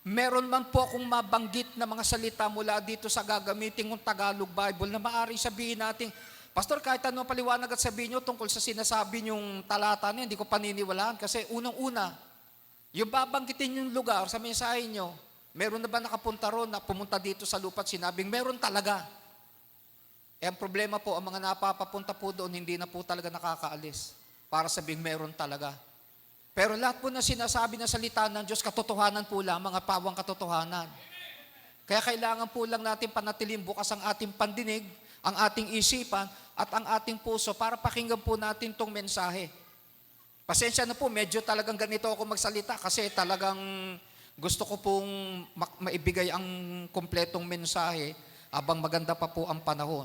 [SPEAKER 6] Meron man po akong mabanggit na mga salita mula dito sa gagamitin kong Tagalog Bible na maaaring sabihin natin, Pastor, kahit anong paliwanag at sabihin nyo tungkol sa sinasabi nyong talata na hindi ko paniniwalaan kasi unang-una, yung babanggitin yung lugar sa mensahe nyo, meron na ba nakapunta ron na pumunta dito sa lupa at sinabing meron talaga? Ang problema po, ang mga napapapunta po doon, hindi na po talaga nakakaalis para sabihin meron talaga. Pero lahat po na sinasabi ng salita ng Diyos, katotohanan po lang, mga pawang katotohanan. Kaya kailangan po lang natin panatilim bukas ang ating pandinig, ang ating isipan, at ang ating puso para pakinggan po natin tong mensahe. Pasensya na po, medyo talagang ganito ako magsalita kasi talagang gusto ko pong maibigay ang kompletong mensahe habang maganda pa po ang panahon.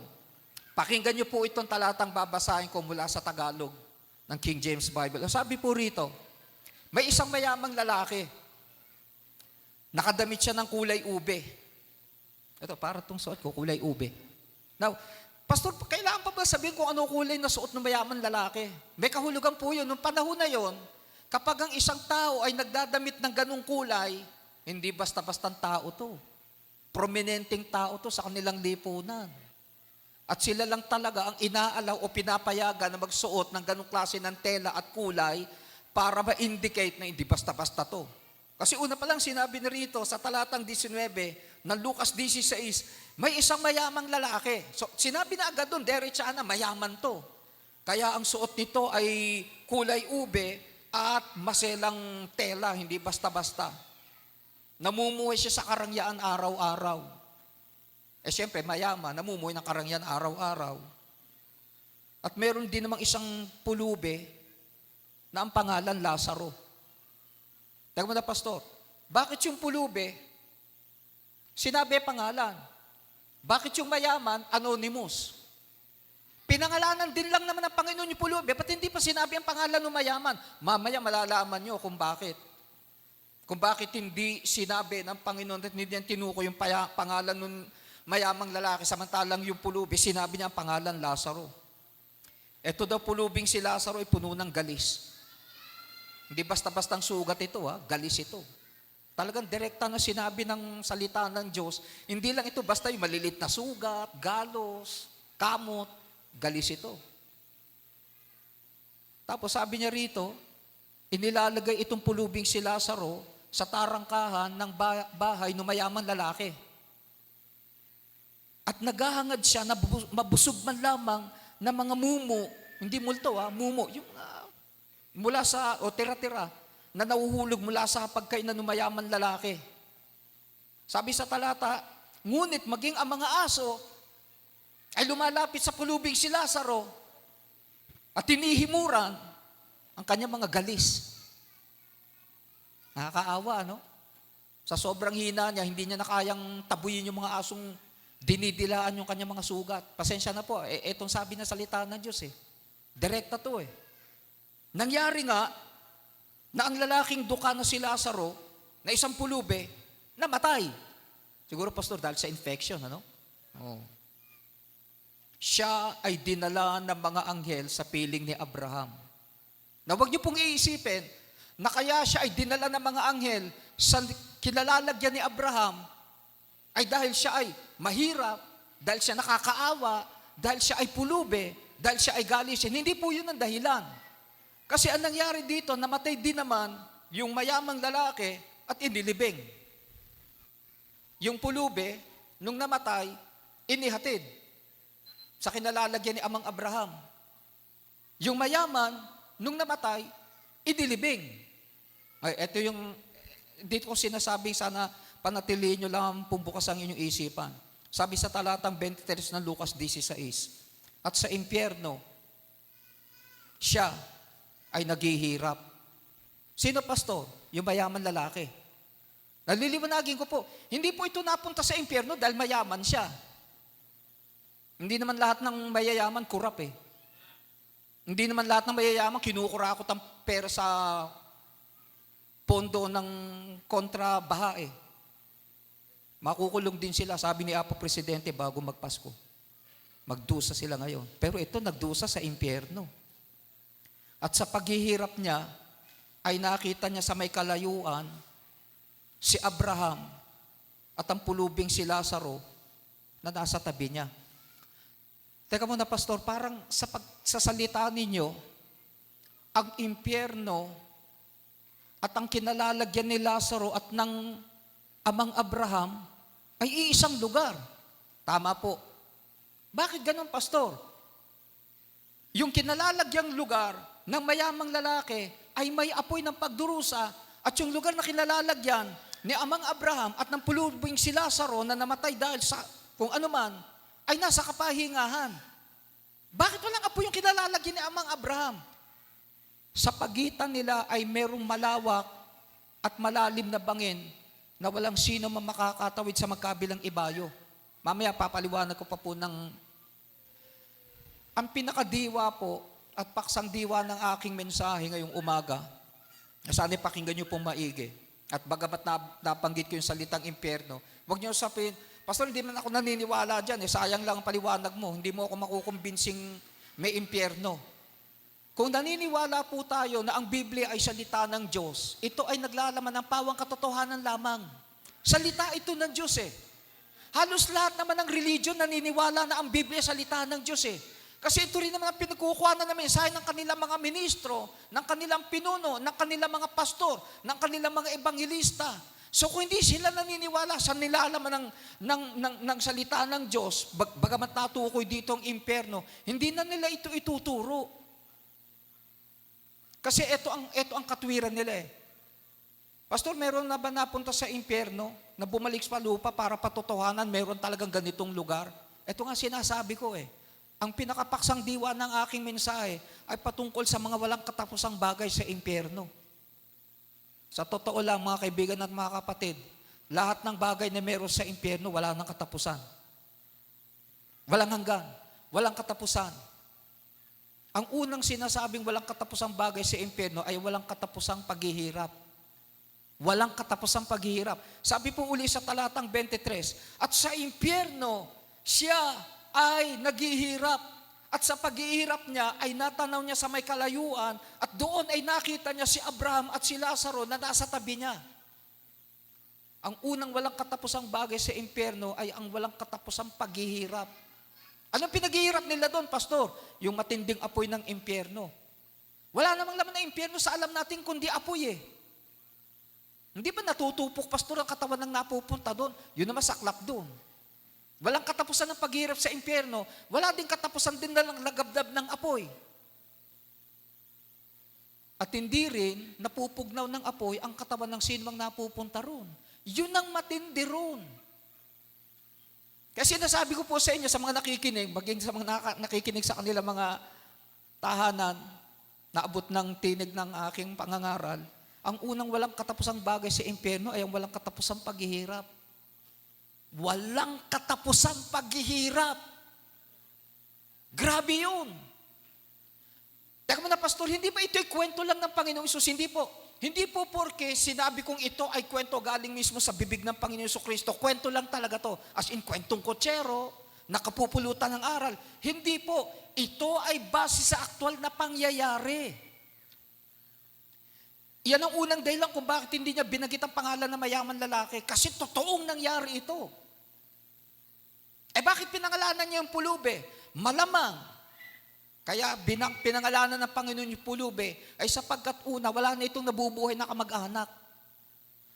[SPEAKER 6] Pakinggan niyo po itong talatang babasahin ko mula sa Tagalog ng King James Bible. Sabi po rito, may isang mayamang lalaki. Nakadamit siya ng kulay ube. Ito, para itong suot ko, kulay ube. Now, Pastor, kailangan pa ba sabihin kung ano kulay na suot ng mayaman lalaki? May kahulugan po yun. Noong panahon na yon, kapag ang isang tao ay nagdadamit ng ganung kulay, hindi basta-bastang tao to. Prominenteng tao to sa kanilang lipunan. At sila lang talaga ang inaalaw o pinapayagan na magsuot ng ganung klase ng tela at kulay para ma-indicate na hindi basta-basta to. Kasi una pa lang sinabi na rito sa talatang 19 ng Lucas 16, may isang mayamang lalaki. So sinabi na agad doon, derecha na, mayaman to. Kaya ang suot nito ay kulay ube at maselang tela, hindi basta-basta. Namumuhay siya sa karangyaan araw-araw. Siyempre, mayaman, namumuhay ng karangyaan araw-araw. At meron din namang isang pulube na ang pangalan Lazaro. Teka mo na, Pastor, bakit yung pulube, sinabi pangalan? Bakit yung mayaman, anonymous? Pinangalanan din lang naman ng Panginoon yung pulube, ba't hindi pa sinabi ang pangalan ng mayaman? Mamaya malalaman nyo kung bakit. Kung bakit hindi sinabi ng Panginoon at hindi niya tinuko yung pangalan ng mayamang lalaki, samantalang yung pulubi, sinabi niya ang pangalan Lazaro. Ito daw pulubing si Lazaro ay puno ng galis. Hindi basta-bastang sugat ito, galis ito. Talagang direkta na sinabi ng salita ng Diyos, hindi lang ito basta yung malilit na sugat, galos, kamot, galis ito. Tapos sabi niya rito, inilalagay itong pulubing si Lazaro sa tarangkahan ng bahay ng mayaman lalaki. At naghahangad siya na mabusog man lamang ng mga mumo, hindi multo mumo, yung mula sa, o tira-tira, na nahuhulog mula sa pagkainan ng mayaman lalaki. Sabi sa talata, ngunit maging ang mga aso ay lumalapit sa pulubing si Lazaro at tinihimuran ang kanyang mga galis. Nakakaawa, no? Sa sobrang hina niya, hindi niya na kayang tabuyin yung mga asong dinidilaan yung kanyang mga sugat. Pasensya na po, etong sabi na salita ng Diyos Direkta to Nangyari nga na ang lalaking duka na si Lazaro, na isang pulube, namatay. Siguro, Pastor, dahil sa infection, ano? Oh. Siya ay dinala ng mga anghel sa piling ni Abraham. Na huwag niyo pong iisipin na kaya siya ay dinala ng mga anghel sa kinalalagyan ni Abraham ay dahil siya ay mahirap, dahil siya nakakaawa, dahil siya ay pulube, dahil siya ay galisin. Hindi po yun ang dahilan. Kasi ang nangyari dito, namatay din naman yung mayamang lalaki at inilibing. Yung pulube, nung namatay, inihatid sa kinalalagyan ni Amang Abraham. Yung mayaman, nung namatay, inilibing. Ay, ito yung, dito ko sinasabi, sana panatilihin nyo lang pumbukas ang inyong isipan. Sabi sa talatang 23 ng Lucas 16, at sa impyerno, siya ay naghihirap. Sino, Pastor? Yung mayaman lalaki. Naliliwanagin ko po, hindi po ito napunta sa impyerno dahil mayaman siya. Hindi naman lahat ng mayayaman kurap Hindi naman lahat ng mayayaman kinukurakot ang pera sa pondo ng kontrabaha Makukulong din sila, sabi ni Apo Presidente bago magpasko. Magdusa sila ngayon. Pero ito nagdusa sa impyerno. At sa paghihirap niya, ay nakita niya sa may kalayuan si Abraham at ang pulubing si Lazaro na nasa tabi niya. Teka muna, Pastor, parang sa salita ninyo, ang impyerno at ang kinalalagyan ni Lazaro at ng Amang Abraham ay iisang lugar. Tama po. Bakit ganun, Pastor? Yung kinalalagyang lugar ng mayamang lalaki ay may apoy ng pagdurusa at yung lugar na kinalalagyan ni Amang Abraham at ng pulubing si Lazaro na namatay dahil sa kung ano man ay nasa kapahingahan. Bakit walang apoy yung kinalalagyan ni Amang Abraham? Sa pagitan nila ay merong malawak at malalim na bangin na walang sino man makakatawid sa magkabilang ibayo. Mamaya papaliwanag ko pa po ng ang pinakadiwa po at paksang diwa ng aking mensahe ngayong umaga. Sana pakinggan niyo pong maigi. At bagamat nabanggit ko yung salitang impyerno, huwag niyo sabihin, Pastor, hindi man ako naniniwala dyan. Sayang lang ang paliwanag mo. Hindi mo ako makukumbinsing may impyerno. Kung naniniwala po tayo na ang Biblia ay salita ng Diyos, ito ay naglalaman ng pawang katotohanan lamang. Salita ito ng Diyos eh. Halos lahat naman ng religion naniniwala na ang Biblia salita ng Diyos eh. Kasi ito rin naman ang pinagkukuha na mensahe ng kanilang mga ministro, ng kanilang pinuno, ng kanilang mga pastor, ng kanilang mga ebangelista. So kung hindi sila naniniwala sa nilalaman ng salita ng Diyos, bagamat natukoy dito ang impyerno, hindi na nila ito ituturo. Kasi ito ang katwiran nila eh. Pastor, meron na ba napunta sa impyerno na bumalik sa lupa para patotohanan meron talagang ganitong lugar? Ito nga sinasabi ko eh. Ang pinakapaksang diwa ng aking mensahe ay patungkol sa mga walang katapusang bagay sa impyerno. Sa totoo lang mga kaibigan at mga kapatid, lahat ng bagay na meron sa impyerno wala nang katapusan. Walang hanggan, walang katapusan. Ang unang sinasabing walang katapusang bagay sa impyerno ay walang katapusang paghihirap. Walang katapusang paghihirap. Sabi po uli sa talatang 23, at sa impyerno, siya ay naghihirap. At sa paghihirap niya ay natanaw niya sa may kalayuan at doon ay nakita niya si Abraham at si Lazaro na nasa tabi niya. Ang unang walang katapusang bagay sa impyerno ay ang walang katapusang paghihirap. Anong pinaghihirap nila doon, Pastor? Yung matinding apoy ng impyerno. Wala namang laman na impyerno sa alam natin kundi apoy eh. Hindi ba natutupok, Pastor, ang katawan ng napupunta doon? Yun naman saklap doon. Walang katapusan ng paghihirap sa impyerno. Wala din katapusan din na lang lagabdab ng apoy. At hindi rin napupugnaw ng apoy ang katawan ng sinumang napupunta roon. Yun ang matindi roon. Kasi nasabi ko po sa inyo, sa mga nakikinig, maging sa mga nakikinig sa kanila mga tahanan, naabot ng tinig ng aking pangangaral, ang unang walang katapusang bagay sa impyerno ay ang walang katapusang paghihirap. Walang katapusang paghihirap. Grabe yun. Teka muna, Pastor, hindi ba ito'y kwento lang ng Panginoong Isus? Hindi po. Hindi po porke sinabi kong ito ay kwento galing mismo sa bibig ng Panginoong Kristo. Kwento lang talaga to. As in, kwentong kotsero, nakapupulutan ng aral. Hindi po. Ito ay base sa aktual na pangyayari. Yan ang unang dahilan kung bakit hindi niya binagit ang pangalan ng mayaman lalaki. Kasi totoong nangyari ito. Eh bakit pinangalanan niya yung pulube? Malamang. Kaya pinangalanan ng Panginoon yung pulube ay sapagkat una, wala na itong nabubuhay na kamag-anak.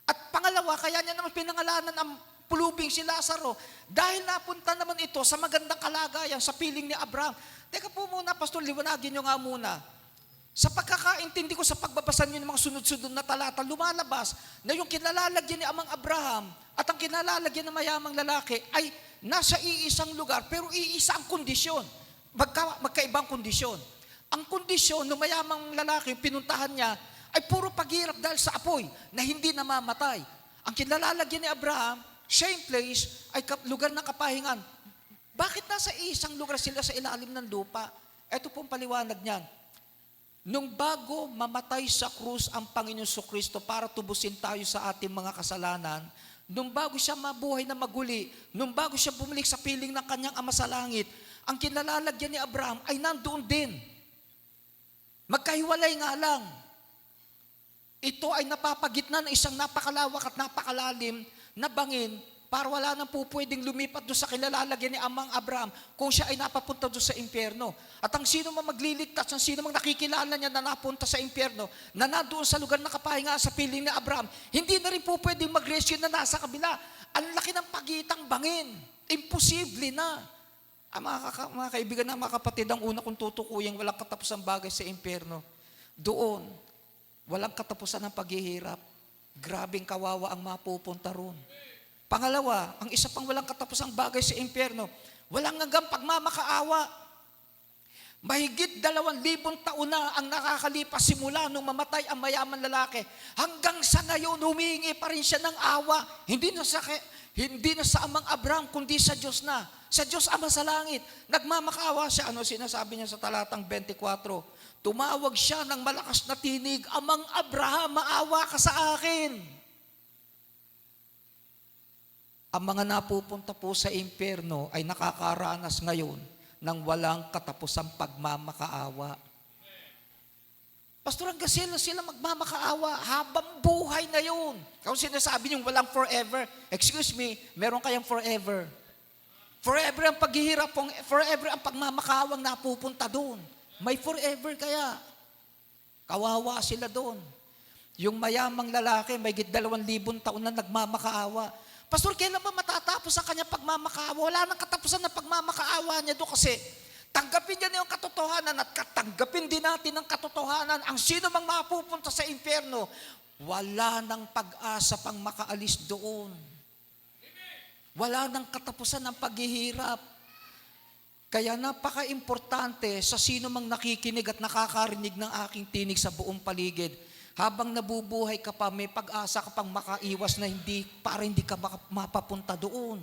[SPEAKER 6] At pangalawa, kaya niya naman pinangalanan ang pulubing si Lazaro dahil napunta naman ito sa magandang kalagayan sa piling ni Abraham. Teka po muna, Pastor, liwanagin niyo nga muna. Sa pagkakaintindi ko sa pagbabasa niyo ng mga sunod-sunod na talata, lumalabas na yung kinalalagyan ni Amang Abraham at ang kinalalagyan ng mayamang lalaki ay nasa iisang lugar pero iisa ang kondisyon. Magkaibang kondisyon. Ang kondisyon ng mayamang lalaki, pinuntahan niya, ay puro paghirap dahil sa apoy na hindi namamatay. Ang kinalalagyan ni Abraham, same place, ay lugar ng kapahingan. Bakit nasa isang lugar sila sa ilalim ng lupa? Ito pong paliwanag niyan. Nung bago mamatay sa krus ang Panginoon Kristo para tubusin tayo sa ating mga kasalanan, nung bago siya mabuhay na maguli, nung bago siya bumalik sa piling ng kanyang Ama sa langit, ang kinalalagyan ni Abraham ay nandoon din. Magkahiwalay nga lang. Ito ay napapagitna ng isang napakalawak at napakalalim na bangin para wala nang po pwedeng lumipat doon sa kinalalagyan ni Amang Abraham kung siya ay napapunta doon sa impyerno. At ang sino mang magliligtas, ang sino mang nakikilala niya na napunta sa impyerno, na nandoon sa lugar na kapahinga sa piling ni Abraham, hindi na rin po pwedeng mag-rescue na nasa kabila. Ang laki ng pagitang bangin. Imposible na. Mga kaibigan na mga kapatid, ang una kong tutukuyang walang katapusang bagay sa impyerno. Doon, walang katapusan ng paghihirap. Grabing kawawa ang mapupunta roon. Pangalawa, ang isa pang walang katapusang bagay sa impyerno, walang hanggang pagmamakaawa. Mahigit 2,000 taon na ang nakakalipas simula nung mamatay ang mayaman lalaki. Hanggang sa ngayon, humingi pa rin siya ng awa. Hindi na sa Amang Abraham, kundi sa Diyos na. Sa Diyos Ama sa langit. Nagmamakaawa siya. Ano sinasabi niya sa talatang 24? Tumawag siya ng malakas na tinig, Amang Abraham, maawa ka sa akin. Ang mga napupunta po sa impyerno ay nakakaranas ngayon ng walang katapusang pagmamakaawa. Pastor, hanggang sila magmamakaawa habang buhay na yun. Kung sinasabi niyong walang forever, excuse me, meron kayang forever. Forever ang paghihirap, forever ang pagmamakawang napupunta doon. May forever kaya. Kawawa sila doon. Yung mayamang lalaki, may 2,000 taon na nagmamakaawa. Pastor, kailan ba matatapos ang kanyang pagmamakaawa? Wala nang katapusan na pagmamakaawa niya doon kasi tanggapin niya yung katotohanan at katanggapin din natin ang katotohanan. Ang sino mang mapupunta sa impyerno, wala nang pag-asa pang makaalis doon. Wala nang katapusan ng paghihirap. Kaya napaka-importante sa sino mang nakikinig at nakakarinig ng aking tinig sa buong paligid. Habang nabubuhay ka pa, may pag-asa ka pang makaiwas na para hindi ka mapapunta doon.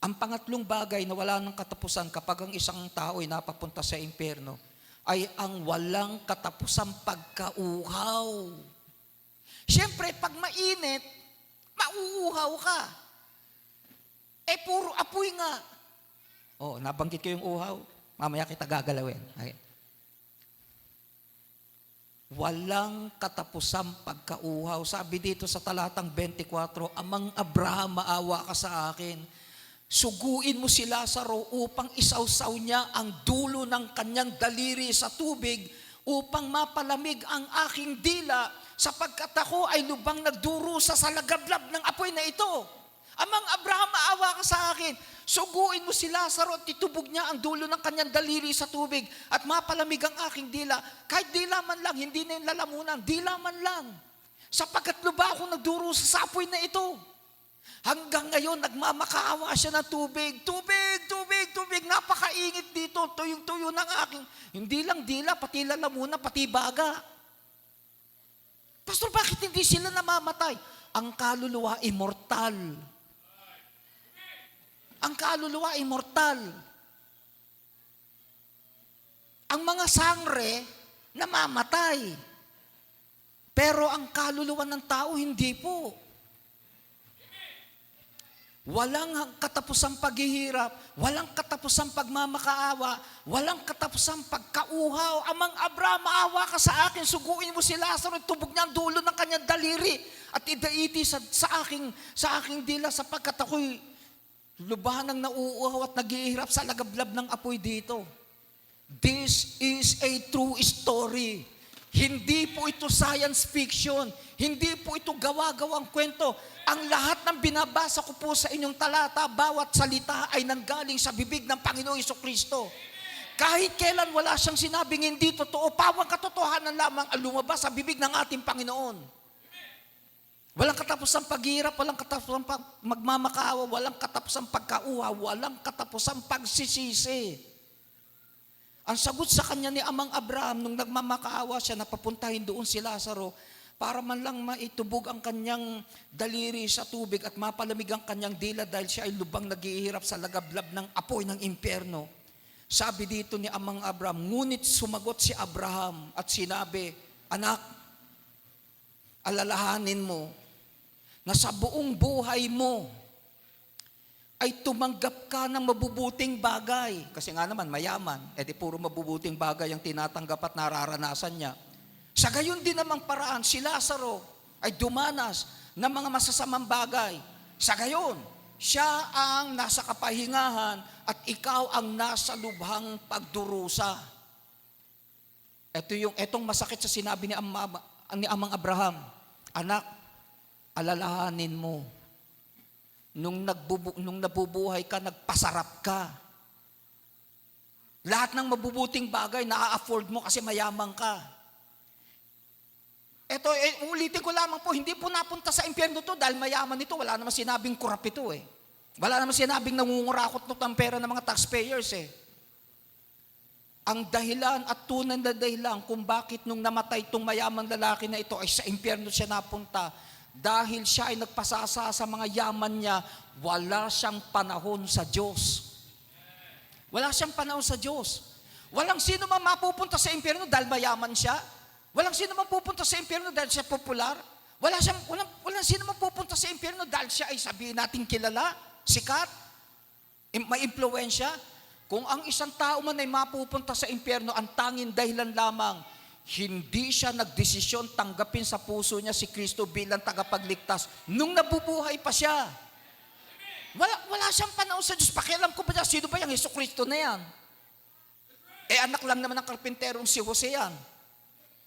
[SPEAKER 6] Ang pangatlong bagay na wala ng katapusan kapag ang isang tao ay napapunta sa impyerno ay ang walang katapusang pagkauhaw. Siyempre, pag mainit, mauuhaw ka. Puro apoy nga. Nabanggit ko yung uhaw. Mamaya kita gagalawin. Okay. Walang katapusang pagkauhaw. Sabi dito sa talatang 24, Amang Abraham, maawa ka sa akin. Suguin mo si Lazaro upang isawsaw niya ang dulo ng kanyang daliri sa tubig upang mapalamig ang aking dila sapagkat ako ay lubang nagdurusa sa lagablab ng apoy na ito. Amang Abraham, maawa ka sa akin. Suguin mo si Lazaro at titubog niya ang dulo ng kanyang daliri sa tubig at mapalamig ang aking dila. Kahit dila man lang, hindi na yung lalamunan, dila man lang. Sapagkat luba akong nagdurusa sa apoy na ito. Hanggang ngayon, nagmamakaawa siya ng tubig. Tubig, tubig, tubig. Napakaingit dito. Tuyong-tuyo ng aking. Hindi lang dila, pati lalamunan, pati baga. Pastor, bakit hindi sila namamatay? Ang kaluluwa, immortal. Ang kaluluwa, immortal. Ang mga sangre, namamatay. Pero ang kaluluwa ng tao, hindi po. Walang katapusang paghihirap, walang katapusang pagmamakaawa, walang katapusang pagkauhaw. Amang Abraham, maawa ka sa akin, suguin mo si Lazaro, tubog niya ang dulo ng kanyang daliri at idaiti sa aking dila sapagkat ako'y lubahan ng nauuhaw at naghihirap sa lagablab ng apoy dito. This is a true story. Hindi po ito science fiction. Hindi po ito gawa-gawang kwento. Ang lahat ng binabasa ko po sa inyong talata, bawat salita ay nanggaling sa bibig ng Panginoong Jesucristo. Kahit kailan wala siyang sinabing hindi totoo, pawang katotohanan lamang ang lumabas sa bibig ng ating Panginoon. Walang katapusang paghihirap, walang katapusang magmamakaawa, walang katapusang pagkauhaw, walang katapusang pagsisisi. Ang sagot sa kanya ni Amang Abraham nung nagmamakaawa siya na papuntahin doon si Lazaro para man lang maitubog ang kanyang daliri sa tubig at mapalamig ang kanyang dila dahil siya ay lubang naghihirap sa lagablab ng apoy ng impyerno. Sabi dito ni Amang Abraham, ngunit sumagot si Abraham at sinabi, Anak, alalahanin mo na sa buong buhay mo ay tumanggap ka ng mabubuting bagay. Kasi nga naman, mayaman. Di puro mabubuting bagay ang tinatanggap at nararanasan niya. Sa gayon din namang paraan, si Lazaro ay dumanas ng mga masasamang bagay. Sa gayon, siya ang nasa kapahingahan at ikaw ang nasa lubhang pagdurusa. Etong masakit sa sinabi ni Amang Abraham. Anak, alalahanin mo. Nung nabubuhay ka, nagpasarap ka. Lahat ng mabubuting bagay na-afford mo kasi mayamang ka. Ulitin ko lamang po, hindi po napunta sa impyerno to dahil mayaman ito. Wala naman sinabing kurap ito eh. Wala naman sinabing nangungurakot ng pera ng mga taxpayers eh. Ang dahilan at tunay na dahilan kung bakit nung namatay itong mayamang lalaki na ito ay sa impyerno siya napunta, dahil siya ay nagpasasa sa mga yaman niya, wala siyang panahon sa Diyos. Wala siyang panahon sa Diyos. Walang sino man mapupunta sa impyerno dahil mayaman siya. Walang sino man pupunta sa impyerno dahil siya popular. Walang sino mapupunta sa impyerno dahil siya ay sabihin natin kilala, sikat, may impluensya. Kung ang isang tao man ay mapupunta sa impyerno, ang tanging dahilan lamang, hindi siya nagdesisyon tanggapin sa puso niya si Kristo bilang tagapagligtas nung nabubuhay pa siya. Wala siyang panahon sa Diyos. Pakialam ko ba niya, sino ba yung Jesucristo na yan? Anak lang naman ng karpinterong si Jose yan.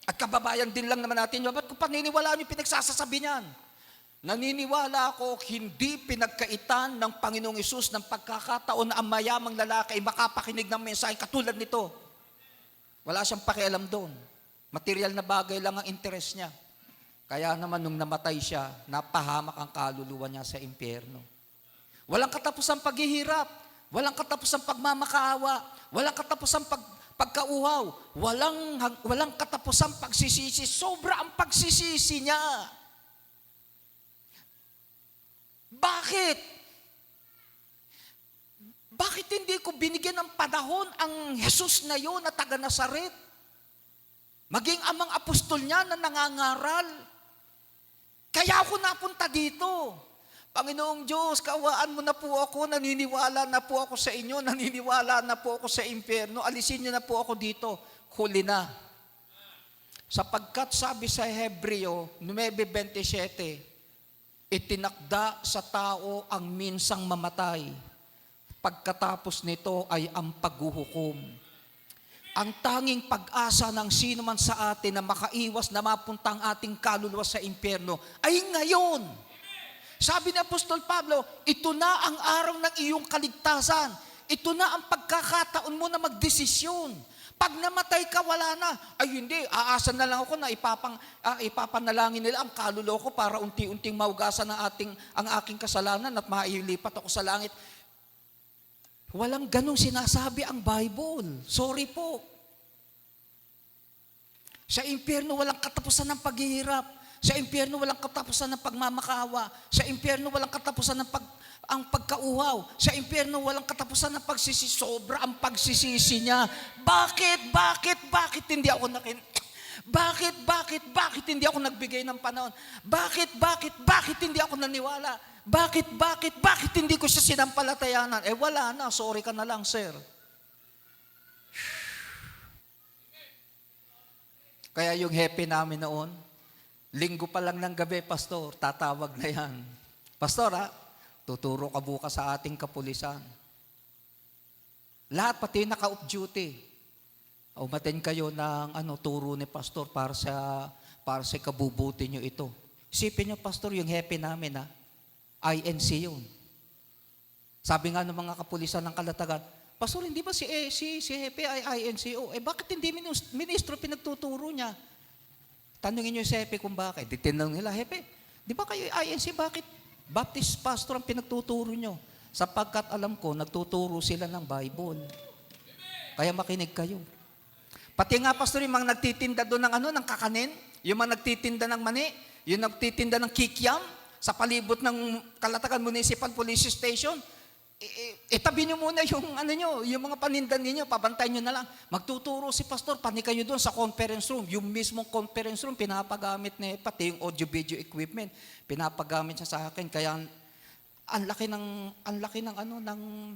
[SPEAKER 6] At kababayan din lang naman natin yun. Ba't ko paniniwalaan yung pinagsasasabi niyan? Naniniwala ako, hindi pinagkaitan ng Panginoong Hesus ng pagkakataon na ang mayamang lalaki ay makapakinig ng mensahe katulad nito. Wala siyang pakialam doon. Material na bagay lang ang interest niya. Kaya naman nung namatay siya, napahamak ang kaluluwa niya sa impyerno. Walang katapusang paghihirap, walang katapusang pagmamakaawa, walang katapusang pagkauhaw, walang katapusang pagsisisi. Sobra ang pagsisisi niya. Bakit? Bakit hindi ko binigyan ng panahon ang Jesus na yun na taga Nazaret? Maging amang apostol niya na nangangaral. Kaya ako napunta dito. Panginoong Diyos, kaawaan mo na po ako, naniniwala na po ako sa inyo, naniniwala na po ako sa impyerno, alisin niyo na po ako dito. Huli na. Sapagkat sabi sa Hebreo 9:27, itinakda sa tao ang minsang mamatay. Pagkatapos nito ay ang paghuhukom. Ang tanging pag-asa ng sino man sa atin na makaiwas na mapunta ang ating kaluluwa sa impyerno ay ngayon. Sabi ni Apostol Pablo, ito na ang araw ng iyong kaligtasan. Ito na ang pagkakataon mo na magdesisyon. Pag namatay ka, wala na. Ay hindi, aasa na lang ako na ipapanalangin nila ang kaluluwa ko para unti-unting maugasan ang aking kasalanan at mailipat ako sa langit. Walang ganong sinasabi ang Bible. Sorry po. Sa impyerno, walang katapusan ng paghihirap. Sa impyerno, walang katapusan ng pagmamakaawa. Sa impyerno, walang katapusan ng pagkauhaw. Sa impyerno, walang katapusan ng pagsisisi. Sobra ang pagsisisi niya. Bakit hindi ako Bakit hindi ako nagbigay ng panahon? Bakit hindi ako naniwala? Bakit hindi ko siya sinampalatayanan? Wala na, sorry ka na lang, sir. Kaya yung happy namin noon, linggo pa lang ng gabi, pastor, tatawag na yan. Pastor, tuturo ka bukas sa ating kapulisan. Lahat, pati naka-off duty. Umaten kayo ng turo ni pastor para sa kabubuti nyo ito. Isipin nyo, pastor, yung happy namin, INC yun. Sabi nga ng mga kapulisan ng Kalatagan, pastor, hindi ba si Hepe ay INCO? Bakit hindi ministro pinagtuturo niya? Tanungin niyo si Hepe kung bakit. Tinanong nila, Hepe, di ba kayo INC? Bakit Baptist pastor ang pinagtuturo niyo? Sapagkat alam ko, nagtuturo sila ng Bible. Kaya makinig kayo. Pati nga, pastor, yung mga nagtitinda doon ng kakanin, yung mga nagtitinda ng mani, yung nagtitinda ng kikiam, sa palibot ng Kalatagan Municipal Police Station, itabi nyo muna yung mga panindan ninyo, pabantay nyo na lang. Magtuturo si pastor, pani kayo doon sa conference room. Yung mismong conference room, pinapagamit niya, pati yung audio-video equipment, pinapagamit siya sa akin. Kaya ang laki ng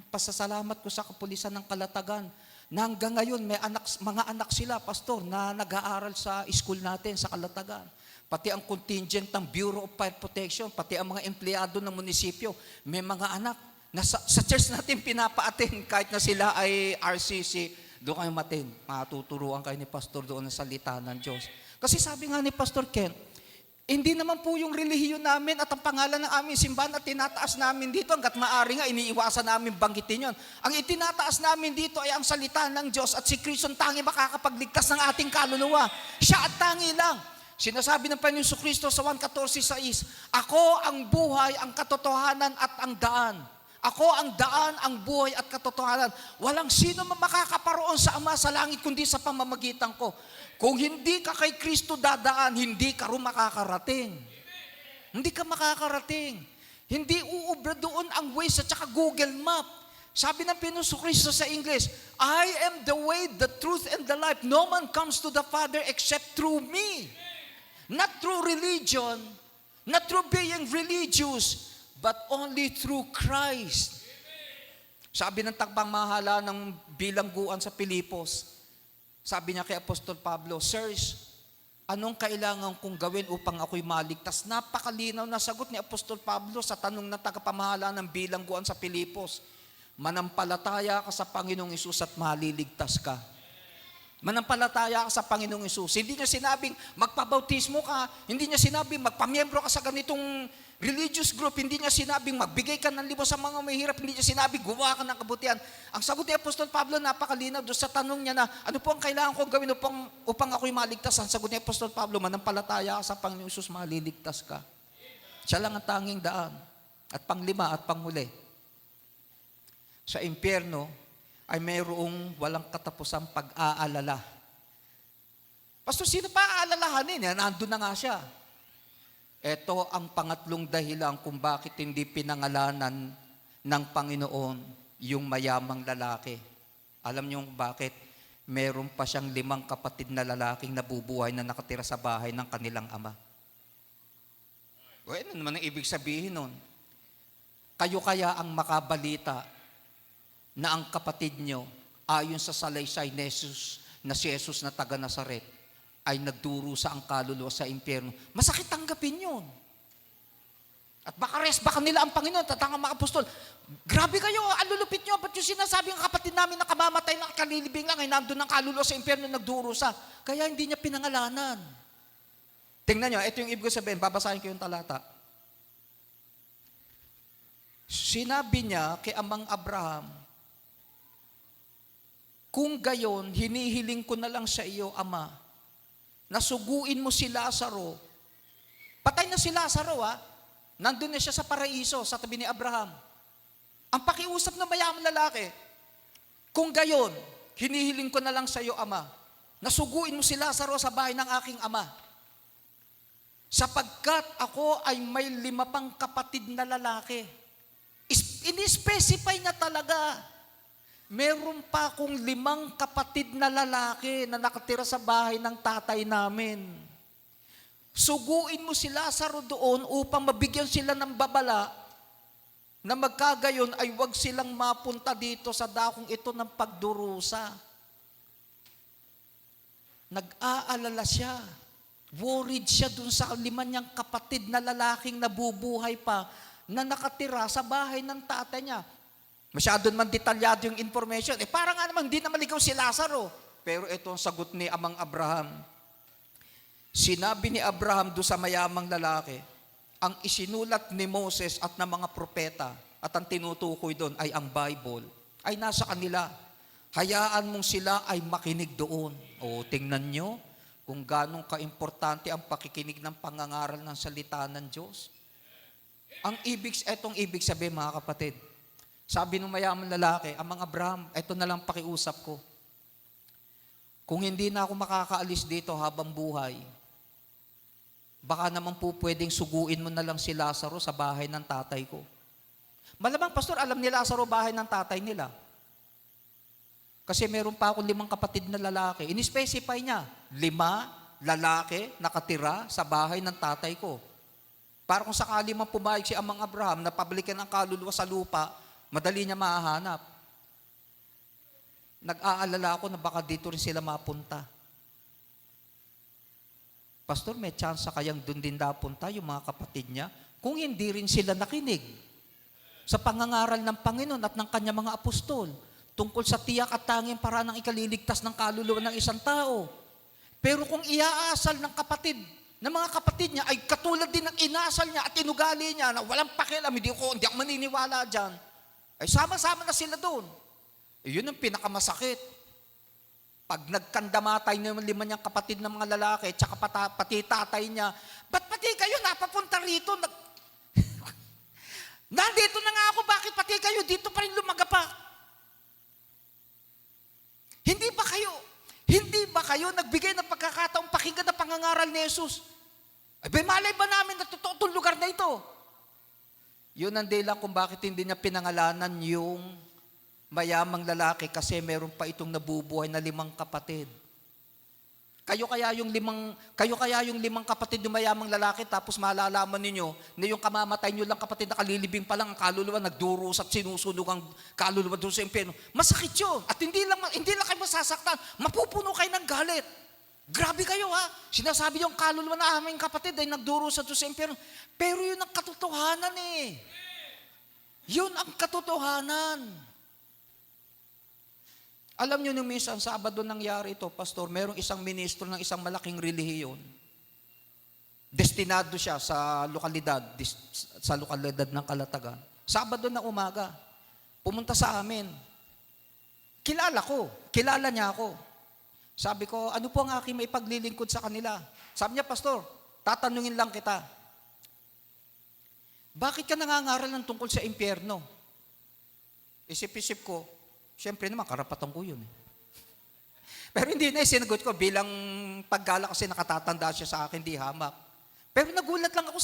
[SPEAKER 6] pasasalamat ko sa kapulisan ng Kalatagan. Na hanggang ngayon, mga anak sila, pastor, na nag-aaral sa school natin sa Kalatagan. Pati ang contingent ng Bureau of Fire Protection, pati ang mga empleyado ng munisipyo, may mga anak na sa church natin pinapa-attend kahit na sila ay RCC, doon kayo matin. Matuturuan kayo ni pastor doon sa salita ng Diyos. Kasi sabi nga ni Pastor Ken, hindi naman po yung relihiyon namin at ang pangalan ng aming simbahan at tinataas namin dito, hanggat maaari nga, iniiwasan namin banggitin yon. Ang itinataas namin dito ay ang salita ng Diyos at si Kristo ang tangi makakapagligtas ng ating kaluluwa. Siya at tangi lang. Sinasabi ng Panginoon Kristo sa 1:14-6, ako ang buhay, ang katotohanan at ang daan. Ako ang daan, ang buhay at katotohanan. Walang sino man makakaparoon sa Ama sa langit kundi sa pamamagitan ko. Kung hindi ka kay Kristo dadaan, hindi ka rin makakarating. Hindi ka makakarating. Hindi uubra doon ang Waze at saka Google Map. Sabi ng Panginoon Kristo sa English, I am the way, the truth, and the life. No man comes to the Father except through me. Not through religion, Not through being religious, but only through Christ. Sabi ng tagapamahala ng bilangguan sa Pilipos, sabi niya kay Apostol Pablo, Sirs, anong kailangan kong gawin upang ako'y maligtas? Napakalinaw na sagot ni Apostol Pablo sa tanong ng tagapamahala ng bilangguan sa Pilipos. Manampalataya ka sa Panginoong Hesus at maliligtas ka. Manampalataya ka sa Panginoong Hesus. Hindi niya sinabing magpabautismo ka. Hindi niya sinabing magpamiyembro ka sa ganitong religious group. Hindi niya sinabing magbigay ka ng limos sa mga mahirap. Hindi niya sinabing gumawa ka ng kabutihan. Ang sagot ni Apostol Pablo napakalinaw doon sa tanong niya na ano po ang kailangan kong gawin upang ako'y maligtas. Ang sagot ni Apostol Pablo, manampalataya ka sa Panginoong Hesus, maliligtas ka. Siya lang ang tanging daan. At panglima at panghuli, sa impyerno ay mayroong walang katapusang pag-aalala. Pastor, sino pa aalalahanin? Nandun na nga siya. Ito ang pangatlong dahilan kung bakit hindi pinangalanan ng Panginoon yung mayamang lalaki. Alam niyo bakit? Meron pa siyang 5 kapatid na lalaking nabubuhay na nakatira sa bahay ng kanilang ama. Ano naman ang ibig sabihin nun? Kayo kaya ang makabalita na ang kapatid nyo, ayon sa salaysay ni Jesus, na si Jesus na taga Nazaret, ay nagdurusa ang kaluluwa sa impyerno. Masakit tanggapin yun. At baka nila ang Panginoon, tatanga mga apostol. Grabe kayo, alulupit nyo. Ba't yung sinasabi ng kapatid namin na kamamatay na kalilibing lang, ay nandun ang kaluluwa sa impyerno, nagdurusa. Kaya hindi niya pinangalanan. Tingnan nyo, ito yung ibig sabihin, babasahin ko yung talata. Sinabi niya kay Amang Abraham, kung gayon, hinihiling ko na lang sa iyo, Ama, na suguin mo si Lazaro. Patay na si Lazaro, nandun na siya sa paraiso, sa tabi ni Abraham. Ang pakiusap ng mayamang lalaki, kung gayon, hinihiling ko na lang sa iyo, Ama, na suguin mo si Lazaro sa bahay ng aking ama. Sapagkat ako ay may 5 pang kapatid na lalaki. Ini-specify na talaga. Meron pa akong 5 kapatid na lalaki na nakatira sa bahay ng tatay namin. Suguin mo si Lazaro doon upang mabigyan sila ng babala na magkagayon ay wag silang mapunta dito sa dakong ito ng pagdurusa. Nag-aalala siya. Worried siya dun sa 5 niyang kapatid na lalaking nabubuhay pa na nakatira sa bahay ng tatay niya. Masyado naman detalyado yung information. Parang nga naman, hindi na maligaw si Lazaro. Pero ito ang sagot ni Amang Abraham. Sinabi ni Abraham doon sa mayamang lalaki, ang isinulat ni Moses at ng mga propeta at ang tinutukoy doon ay ang Bible, ay nasa kanila. Hayaan mong sila ay makinig doon. O tingnan nyo kung ganong kaimportante ang pakikinig ng pangangaral ng salita ng Diyos. Etong ibig sabihin mga kapatid, sabi ng mayaman lalaki, Amang Abraham, ito na lang pakiusap ko. Kung hindi na ako makakaalis dito habang buhay, baka naman po pwedeng suguin mo na lang si Lazaro sa bahay ng tatay ko. Malamang, Pastor, alam ni Lazaro bahay ng tatay nila. Kasi meron pa akong 5 kapatid na lalaki. In-specify niya, 5 lalaki nakatira sa bahay ng tatay ko. Para kung sakali man pumayag si Amang Abraham na pablikan ang kaluluwa sa lupa, madali niya mahahanap. Nag-aalala ako na baka dito rin sila mapunta. Pastor, may chance kayang doon din napunta yung mga kapatid niya kung hindi rin sila nakinig sa pangangaral ng Panginoon at ng kanyang mga apostol tungkol sa tiyak at tanging paraan ng ikaliligtas ng kaluluwa ng isang tao. Pero kung iaasal ng mga kapatid niya ay katulad din ng inasal niya at inugali niya na walang pakialam, hindi ako maniniwala dyan, ay sama-sama na sila doon. Yun ang pinakamasakit. Pag nagkandamatay na yung 5 niyang kapatid ng mga lalaki, tsaka pati tatay niya, ba't pati kayo napapunta rito? Nandito na nga ako, bakit pati kayo dito pa rin lumagapak? Hindi ba kayo nagbigay ng pagkakataong pakinggan na pangangaral ni Jesus? Ay, malay ba namin na totoo itong lugar na ito? Yun ang dahilan kung bakit hindi niya pinangalanan yung mayamang lalaki kasi meron pa itong nabubuhay na 5 kapatid. Kayo kaya yung limang kapatid ng mayamang lalaki, tapos malalaman ninyo na yung kamamatay nyo lang kapatid na kalilibing pa lang ang kaluluwa, nagdurusa at sinusunog ang kaluluwa doon sa impyerno. Masakit yun. At hindi lang kayo masasaktan, mapupuno kayo ng galit. Grabe kayo ha. Sinasabi yung kaluluwa na aming kapatid ay nagdurusa doon sa impyerno. Pero yun ang katotohanan eh. Yun ang katotohanan. Alam nyo nung minsan, Sabado nangyari ito, Pastor, merong isang ministro ng isang malaking relihiyon. Destinado siya sa lokalidad ng Kalatagan. Sabado na umaga, pumunta sa amin. Kilala niya ako. Sabi ko, ano po ang aking maipaglilingkod sa kanila? Sabi niya, Pastor, tatanungin lang kita. Bakit ka nangangaral ng tungkol sa impyerno? Isip-isip ko, siyempre naman, karapatan ko yun. Pero hindi na, sinagot ko bilang paggala kasi nakatatanda siya sa akin, di hamak. Pero nagulat lang ako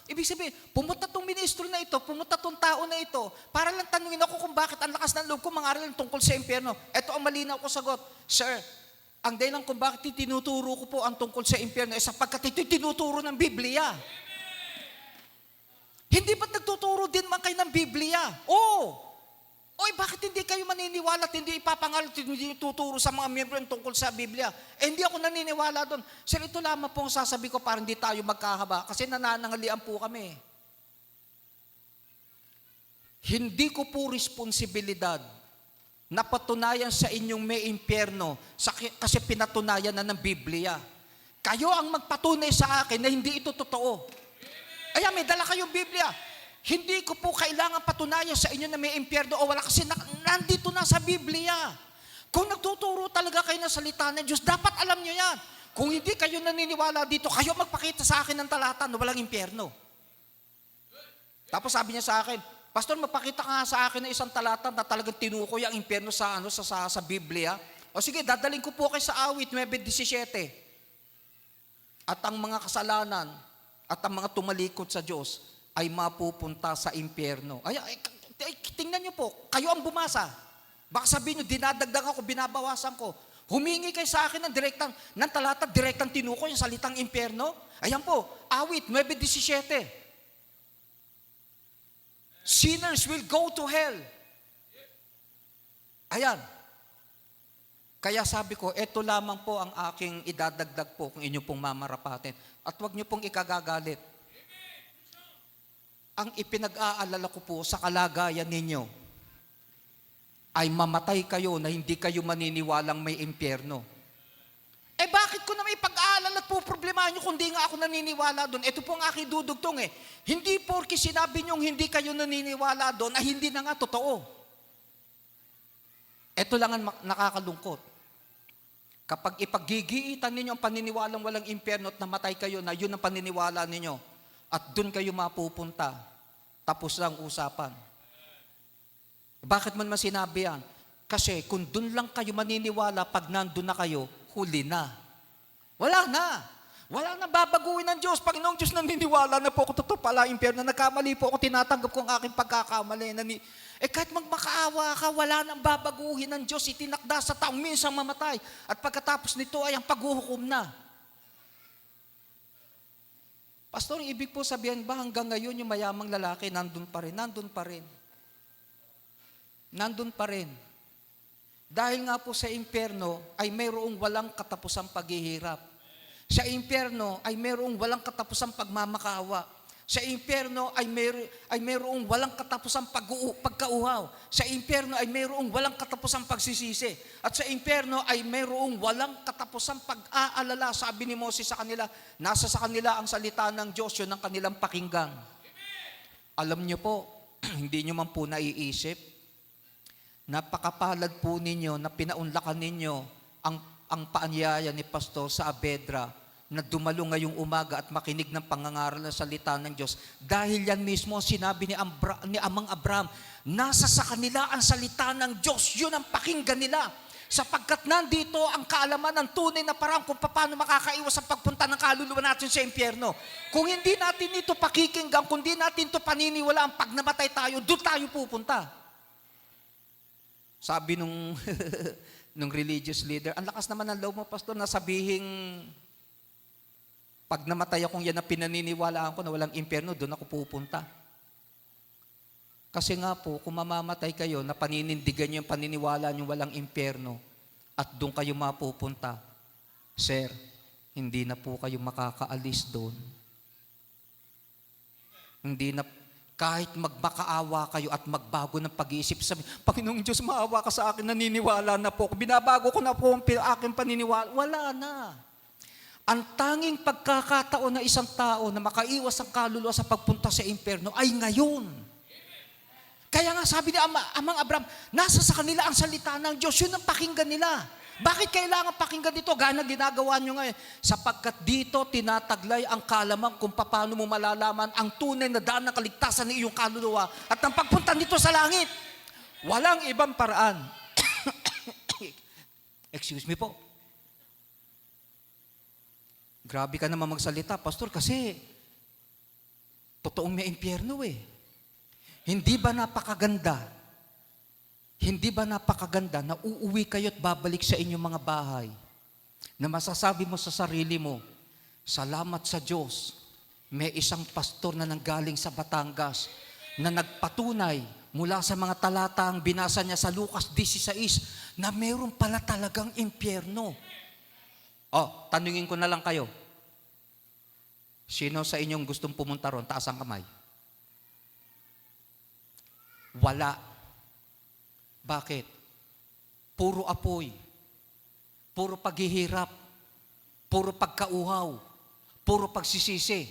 [SPEAKER 6] ibig sabihin, pumunta tong ministro na ito, pumunta tong tao na ito, para lang tanungin ako kung bakit ang lakas ng loob ko mangaral ng tungkol sa impyerno. Ito ang malinaw ko sagot, Sir, ang dahilan kung bakit tinuturo ko po ang tungkol sa impyerno ay sapagkat ito'y tinuturo ng Biblia. Hindi ba't nagtuturo din man kayo ng Biblia? Oo. Oy, bakit hindi kayo maniniwala at hindi ipapangaral at hindi tuturo sa mga miyembro tungkol sa Biblia? Hindi ako naniniwala doon. Sir, ito lamang po ang sasabi ko para hindi tayo magkahaba kasi nananangalian po kami. Hindi ko po responsibilidad na patunayan sa inyong may impyerno kasi pinatunayan na ng Biblia. Kayo ang magpatunay sa akin na hindi ito totoo. Ay, may dala kayong Biblia. Hindi ko po kailangan patunayan sa inyo na may impyerno o wala kasi nandito na sa Biblia. Kung nagtuturo talaga kayo ng salita ng Diyos, dapat alam nyo yan. Kung hindi kayo naniniwala dito, kayo magpakita sa akin ng talata na walang impyerno. Tapos sabi niya sa akin, Pastor, magpakita ka nga sa akin ng isang talata na talagang tinukoy ang impyerno sa Biblia. O sige, dadaling ko po kayo sa Awit 9:17. At ang mga kasalanan at ang mga tumalikod sa Diyos ay mapupunta sa impyerno. Ay, tingnan niyo po, kayo ang bumasa. Baka sabihin niyo, dinadagdag ako, binabawasan ko. Humingi kayo sa akin ng talata, direktang tinuko yung salitang impyerno. Ayan po, Awit 9:17. Sinners will go to hell. Ayan. Kaya sabi ko, eto lamang po ang aking idadagdag po kung inyo pong mamarapatin. At huwag nyo pong ikagagalit. Ang ipinag-aalala ko po sa kalagayan ninyo ay mamatay kayo na hindi kayo maniniwalang may impyerno. Eh bakit ko na may pag-aalala at po problemahan nyo kung di nga ako naniniwala doon? Ito po ang aking dudugtong eh. Hindi porke sinabi nyo hindi kayo naniniwala doon ay hindi na nga totoo. Ito lang ang nakakalungkot. Kapag ipaggigiitan ninyo ang paniniwalang walang impyerno at namatay kayo na yun ang paniniwala ninyo at doon kayo mapupunta, tapos lang usapan. Bakit man sinabi yan? Kasi kung doon lang kayo maniniwala, pag nandun na kayo, huli na. Wala na. Wala na babaguhin ng Diyos. Panginoong Diyos, naniniwala na po ako, totoo pala, impyerno, nagkamali po ako, tinatanggap ko ang aking pagkakamali. Kahit magmakaawa ka, wala nang babaguhin ng Diyos, itinakda sa taong minsang mamatay. At pagkatapos nito ay ang paghuhukom na. Pastor, ibig po sabihin ba hanggang ngayon yung mayamang lalaki nandun pa rin? Nandun pa rin. Nandun pa rin. Dahil nga po sa impyerno ay mayroong walang katapusang paghihirap. Sa impyerno ay mayroong walang katapusang pagmamakaawa. Sa impyerno ay mayroong walang katapusang pagkauhaw. Sa impyerno ay mayroong walang katapusang pagsisisi. At sa impyerno ay mayroong walang katapusang pag-aalala. Sabi ni Moses sa kanila, nasa sa kanila ang salita ng Diyos, yun ang kanilang pakinggan. Alam niyo po, hindi niyo man po naiisip, napakapalad po ninyo na pinaunlakan ninyo ang paanyaya ni Pastor sa Abedra na dumalo ngayong umaga at makinig ng pangangaral ng salita ng Diyos. Dahil yan mismo sinabi ni Amang Abraham, nasa sa kanila ang salita ng Diyos, yun ang pakinggan nila. Sapagkat nandito ang kaalaman ng tunay na parang kung paano makakaiwas ang pagpunta ng kaluluwa natin sa impyerno. Kung hindi natin ito pakikinggan, kung hindi natin ito paniniwalaan, pag namatay tayo, doon tayo pupunta. Sabi nung nung religious leader. Ang lakas naman ng loob mo, pastor, na sabihing pag namatay akong yan na pinaniniwalaan ko na walang impyerno, doon ako pupunta. Kasi nga po, kung mamamatay kayo na paninindigan nyo yung paniniwala nyo walang impyerno at doon kayo mapupunta, sir, hindi na po kayo makakaalis doon. Hindi na, kahit magmakaawa kayo at magbago ng pag-iisip, sabi, Panginoong Diyos, maawa ka sa akin, naniniwala na po ako. Binabago ko na po ang aking paniniwala. Wala na. Ang tanging pagkakataon na isang tao na makaiwas ang kaluluwa sa pagpunta sa impyerno ay ngayon. Kaya nga sabi ni Amang Abraham, nasa sa kanila ang salita ng Diyos, yun ang pakinggan nila. Bakit kailangan pakinggan dito? Gana ginagawa nyo ngayon. Sapagkat dito tinataglay ang kalamang kung paano mo malalaman ang tunay na daan ng kaligtasan ng iyong kaluluwa at ang pagpunta nito sa langit. Walang ibang paraan. Excuse me po. Grabe ka naman magsalita, pastor, kasi totoong may impyerno eh. Hindi ba napakaganda? Hindi ba napakaganda na uuwi kayo at babalik sa inyong mga bahay na masasabi mo sa sarili mo, salamat sa Diyos, may isang pastor na nanggaling sa Batangas na nagpatunay mula sa mga talatang binasa niya sa Lucas 16 na meron pala talagang impyerno. Tanungin ko na lang kayo. Sino sa inyong gustong pumunta ron? Taas ang kamay. Wala. Bakit? Puro apoy, puro paghihirap, puro pagkauhaw, puro pagsisisi,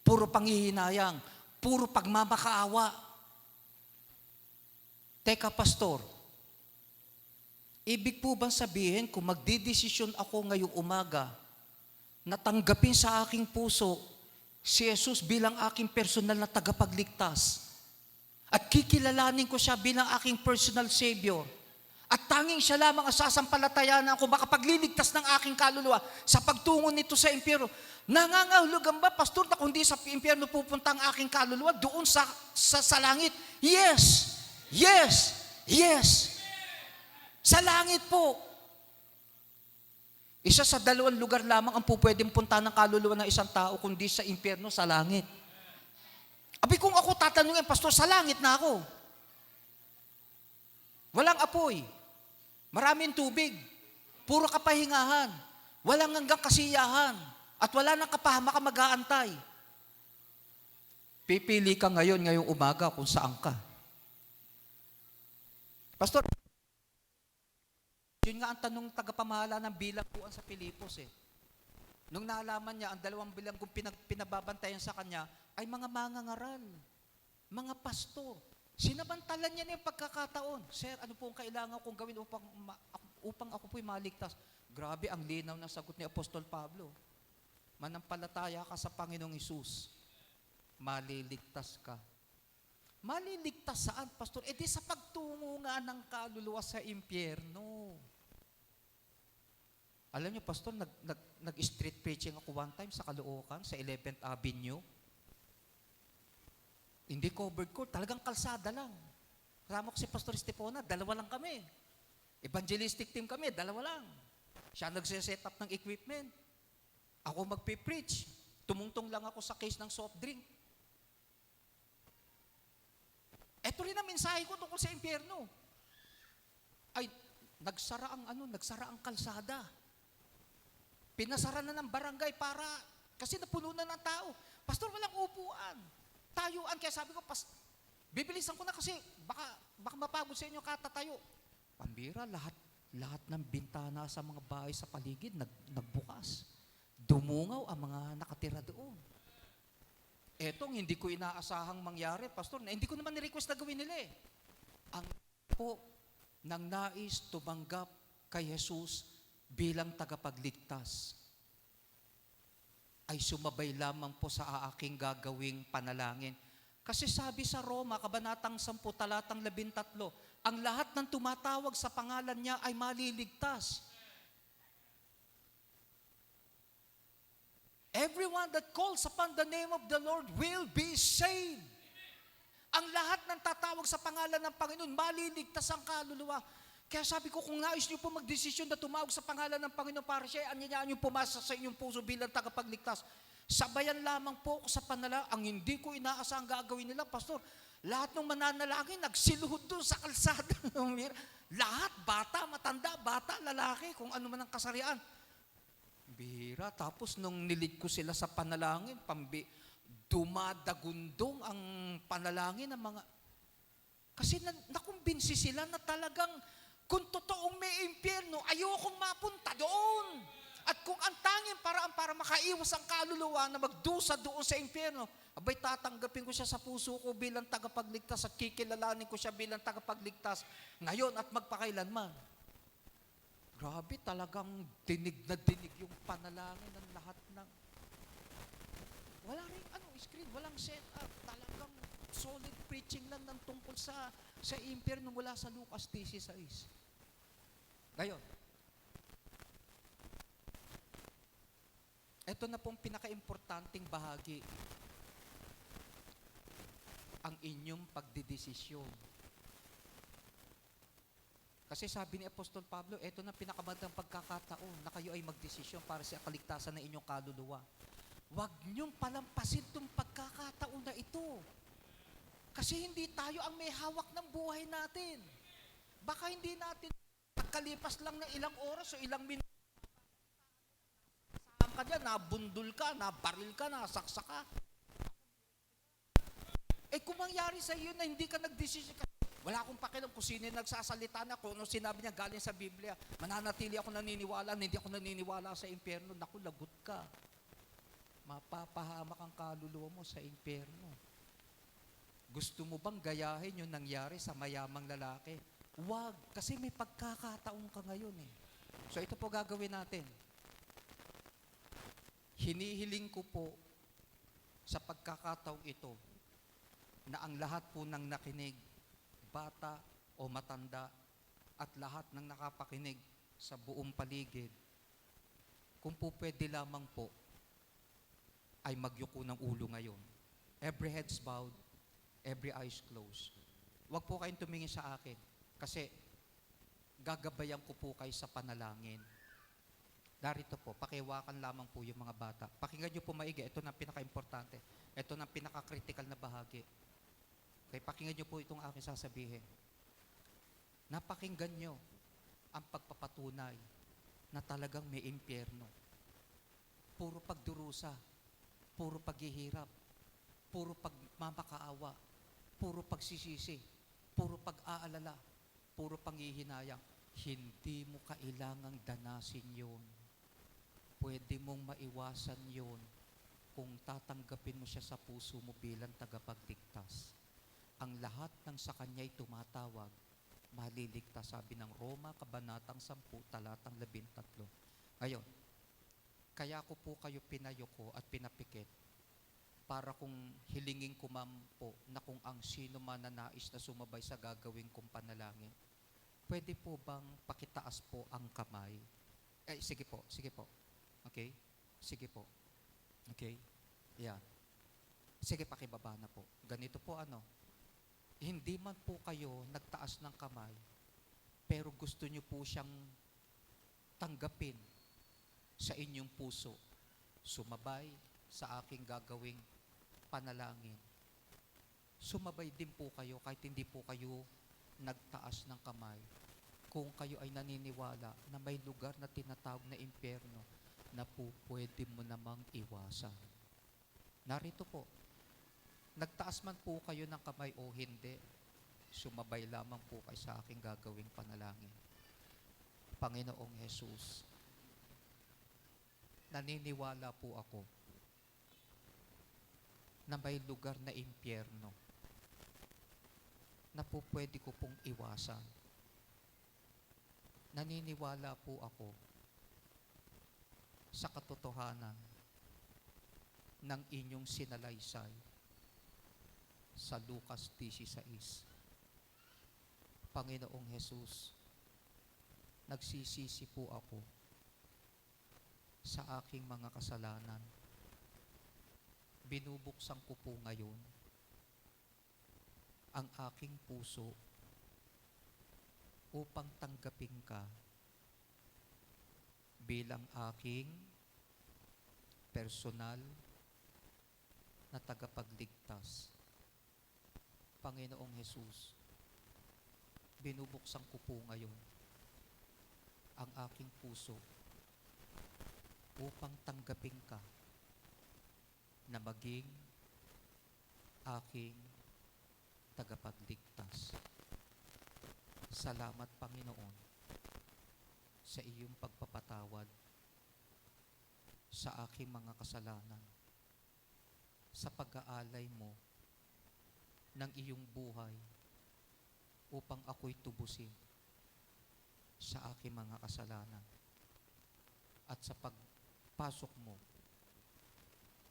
[SPEAKER 6] puro panghihinayang, puro pagmamakaawa. Teka, pastor, ibig po ba sabihin kung magdidesisyon ako ngayong umaga na tanggapin sa aking puso si Jesus bilang aking personal na tagapagligtas, at kikilalanin ko siya bilang aking personal savior. At tanging siya lamang ang sasampalatayanan ko makapagliligtas ng aking kaluluwa sa pagtungo nito sa impyerno. Nangangahulugan ba, pastor, na kundi sa impyerno pupunta ang aking kaluluwa doon sa langit? Yes! Yes! Yes! Sa langit po. Isa sa 2 lugar lamang ang pwedeng punta ng kaluluwa ng isang tao kundi sa impyerno, sa langit. Abi, kung ako tatanungin, pastor, sa langit na ako. Walang apoy. Maraming tubig. Puro kapahingahan. Walang hanggang kasiyahan. At wala nang kapahamakan mag-aantay. Pipili ka ngayong umaga kung saan ka. Pastor, yun nga ang tanong tagapamahala ng bilangguan sa Pilipos eh. Nung nalaman niya, ang 2 bilanggong pinababantayan sa kanya ay mga mangangaral, mga pastor. Sinabantalan niya na yung pagkakataon. Sir, ano po ang kailangan kong gawin upang ako po'y maligtas? Grabe ang linaw na sagot ni Apostol Pablo. Manampalataya ka sa Panginoong Hesus, maliligtas ka. Maliligtas saan, pastor? E di sa pagtungo nga ng kaluluwa sa impyerno. Alam niyo, pastor, nag-street preaching ako one time sa Caloocan, sa 11th Avenue. Hindi covered court, talagang kalsada lang. Kasama ko si Pastor Estefona, 2 lang kami. Evangelistic team kami, 2 lang. Siya nagse-set up ng equipment. Ako magpipreach. Tumungtong lang ako sa case ng soft drink. Ito rin ang mensahe ko tungkol sa impyerno. Ay, nagsara ang kalsada. Pinasara na ng barangay kasi napuno na ng tao. Pastor, walang upuan. Tayuan, kaya sabi ko, bibilisan ko na kasi baka mapagod sa inyo katatayo. Pambira, lahat ng bintana sa mga bahay sa paligid nagbukas. Dumungaw ang mga nakatira doon. Etong hindi ko inaasahang mangyari, pastor, na hindi ko naman ni-request na gawin nila eh. Ang po ng nais tumanggap kay Jesus bilang tagapagligtas ay sumabay lamang po sa aking gagawing panalangin. Kasi sabi sa Roma, Kabanatang 10, Talatang 13, ang lahat ng tumatawag sa pangalan niya ay maliligtas. Everyone that calls upon the name of the Lord will be saved. Ang lahat ng tatawag sa pangalan ng Panginoon, maliligtas ang kaluluwa. Kaya sabi ko, kung nais niyo po magdesisyon na tumawag sa pangalan ng Panginoon para siya, anyayaan niyo pumasa sa inyong puso bilang tagapagligtas. Sabayan lamang po ako sa panalangin. Ang hindi ko inaasang gagawin nila, Pastor, lahat ng mananalangin, nagsiluhod doon sa kalsada. Lahat, bata, matanda, bata, lalaki, kung ano man ang kasarian. Bihira. Tapos nung nilid ko sila sa panalangin, dumadagundong ang panalangin ng mga... Kasi nakumbinsi sila na talagang kung totoong may impyerno, ayokong mapunta doon. At kung ang tanging paraan para makaiwas ang kaluluwa na magdusa doon sa impyerno, abay tatanggapin ko siya sa puso ko bilang tagapagligtas at kikilalanin ko siya bilang tagapagligtas ngayon at magpakailanman. Grabe, talagang dinig na dinig yung panalangin ng lahat ng... Wala rin screen, walang setup. Talagang solid preaching lang ng tungkol sa impyerno mula sa Lucas 16. Ngayon, ito na pong pinaka-importanting bahagi. Ang inyong pagdidesisyon. Kasi sabi ni Apostol Pablo, ito na pinakamagandang pagkakataon na kayo ay magdesisyon para sa kaligtasan ng inyong kaluluwa. Huwag niyong palampasin itong pagkakataon na ito. Kasi hindi tayo ang may hawak ng buhay natin. Baka hindi natin pagkalipas lang ng ilang oras o ilang minuto, saan ka dyan, nabundol ka, nabaril ka, nasaksak ka. Kung mangyari sa iyo na hindi ka nagdesisyon, wala akong pakialam kung sino yung nagsasalita na, kung ano sinabi niya galing sa Biblia, mananatili ako naniniwala, hindi ako naniniwala sa impyerno, naku, lagot ka. Mapapahamak ang kaluluwa mo sa impyerno. Gusto mo bang gayahin yung nangyari sa mayamang lalaki? Huwag, kasi may pagkakataon ka ngayon eh. So ito po gagawin natin. Hinihiling ko po sa pagkakataong ito na ang lahat po ng nakinig, bata o matanda, at lahat ng nakapakinig sa buong paligid, kung po pwede lamang po, ay magyuko ng ulo ngayon. Every head's bowed, every eyes closed. Huwag po kayong tumingin sa akin kasi gagabayan ko po kayo sa panalangin. Darito po, pakiwakan lamang po yung mga bata. Pakinggan nyo po maigi, ito na pinaka-importante. Ito na pinaka-critical na bahagi. Okay, pakinggan nyo po itong aking sasabihin. Napakinggan nyo ang pagpapatunay na talagang may impyerno. Puro pagdurusa, puro paghihirap, puro pagmamakaawa, puro pagsisisi, puro pag-aalala, puro panghihinayang. Hindi mo kailangang danasin yun. Pwede mong maiwasan yun kung tatanggapin mo siya sa puso mo bilang tagapagligtas. Ang lahat ng sa kanya'y tumatawag, maliligtas, sabi ng Roma, Kabanatang 10, Talatang 13. Ngayon, kaya ko po kayo pinayoko at pinapikit para kung hilingin ko man po na kung ang sino man na nais na sumabay sa gagawin kong panalangin, pwede po bang pakitaas po ang kamay? Sige po, sige po. Okay? Sige po. Okay? Yeah. Sige, pakibaba na po. Ganito po hindi man po kayo nagtaas ng kamay, pero gusto nyo po siyang tanggapin sa inyong puso. Sumabay sa aking gagawing panalangin. Sumabay din po kayo kahit hindi po kayo nagtaas ng kamay. Kung kayo ay naniniwala na may lugar na tinatawag na impyerno na po pwede mo namang iwasan. Narito po. Nagtaas man po kayo ng kamay o hindi, sumabay lamang po kayo sa aking gagawing panalangin. Panginoong Jesus, naniniwala po ako na may lugar na impyerno na po pwede ko pong iwasan. Naniniwala po ako sa katotohanan ng inyong sinalaysay sa Lucas 16. Panginoong Jesus, nagsisisi po ako sa aking mga kasalanan. Binubuksan ko po ngayon ang aking puso upang tanggapin ka bilang aking personal na tagapagligtas. Panginoong Jesus, binubuksan ko po ngayon ang aking puso upang tanggapin ka na maging aking tagapagligtas. Salamat, Panginoon, sa iyong pagpapatawad sa aking mga kasalanan, sa pag-aalay mo ng iyong buhay upang ako'y tubusin sa aking mga kasalanan at sa pagpasok mo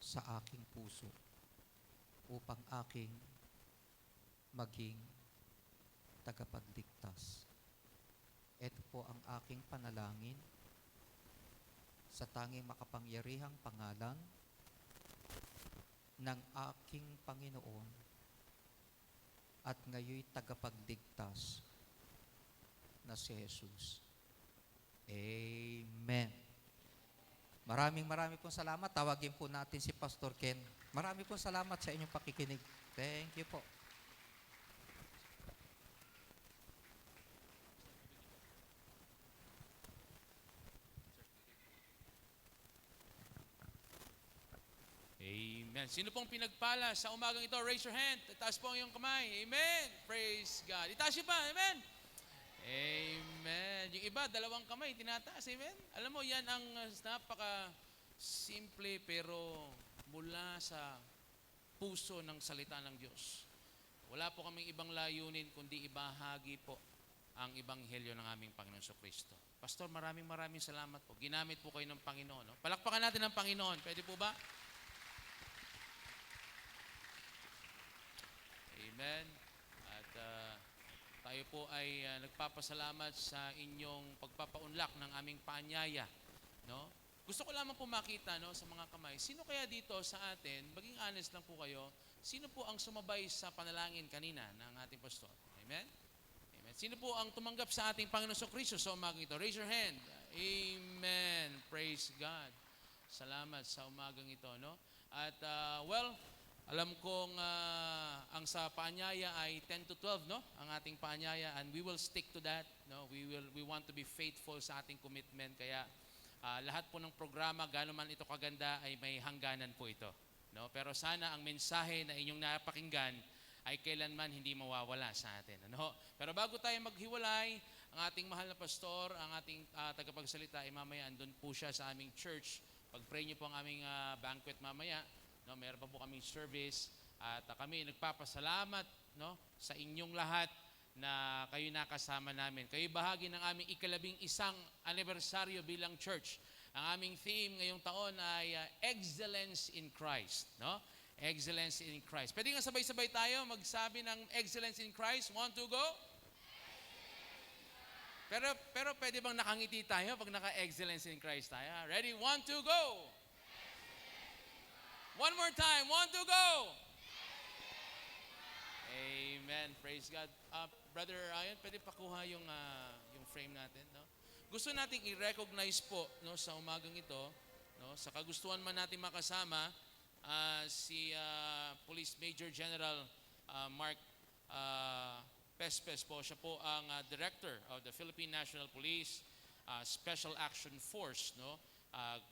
[SPEAKER 6] sa aking puso upang aking maging tagapagligtas. Ito po ang aking panalangin sa tanging makapangyarihang pangalan ng aking Panginoon at ngayoy tagapagligtas na si Jesus. Amen. Maraming pong salamat. Tawagin po natin si Pastor Ken. Maraming pong salamat sa inyong pakikinig. Thank you po.
[SPEAKER 1] Amen. Sino pong pinagpala sa umagang ito? Raise your hand. Itaas po ang iyong kamay. Amen. Praise God. Itaas niyo pa. Amen. Amen. Yung iba, dalawang kamay, tinataas. Amen. Alam mo, yan ang napaka-simple pero mula sa puso ng salita ng Diyos. Wala po kaming ibang layunin kundi ibahagi po ang ebanghelyo ng aming Panginoon Kristo. Pastor, maraming salamat po. Ginamit po kayo ng Panginoon. No? Palakpakan natin ang Panginoon. Pwede po ba? Amen. At tayo po ay nagpapasalamat sa inyong pagpapaunlak ng aming paanyaya. No? Gusto ko lamang po makita sa mga kamay, sino kaya dito sa atin, maging honest lang po kayo, sino po ang sumabay sa panalangin kanina ng ating pastor? Amen? Amen. Sino po ang tumanggap sa ating Panginoon Kristo sa umagang ito? Raise your hand. Amen. Praise God. Salamat sa umagang ito. No? At alam kong ang sa paanyaya ay 10 to 12, no? Ang ating paanyaya, and we will stick to that, no? We want to be faithful sa ating commitment, kaya lahat po ng programa, gaano man ito kaganda, ay may hangganan po ito, no? Pero sana ang mensahe na inyong napakinggan ay kailanman hindi mawawala sa atin, ano? Pero bago tayo maghiwalay, ang ating mahal na pastor, ang ating tagapagsalita ay mamaya andun po siya sa aming church. Pag-pray niyo po ang aming banquet mamaya. No, meron pa po kaming service at kami nagpapasalamat, no, sa inyong lahat na kayo nakasama namin. Kayo bahagi ng aming ika-11 anibersaryo bilang church. Ang aming theme ngayong taon ay Excellence in Christ, no? Excellence in Christ. Pwede nga sabay-sabay tayo magsabi ng Excellence in Christ. 1, 2, go. Pero pwede bang nakangiti tayo pag naka-Excellence in Christ tayo? Ready? 1, 2, go. One more time. 1, 2, go. Amen. Praise God. Brother Ryan, pwede pakuha yung frame natin, no? Gusto nating i-recognize po, no, sa umagang ito, no, sa kagustuhan man natin makasama si Police Major General Mark Pespes po. Siya po ang Director of the Philippine National Police Special Action Force, no?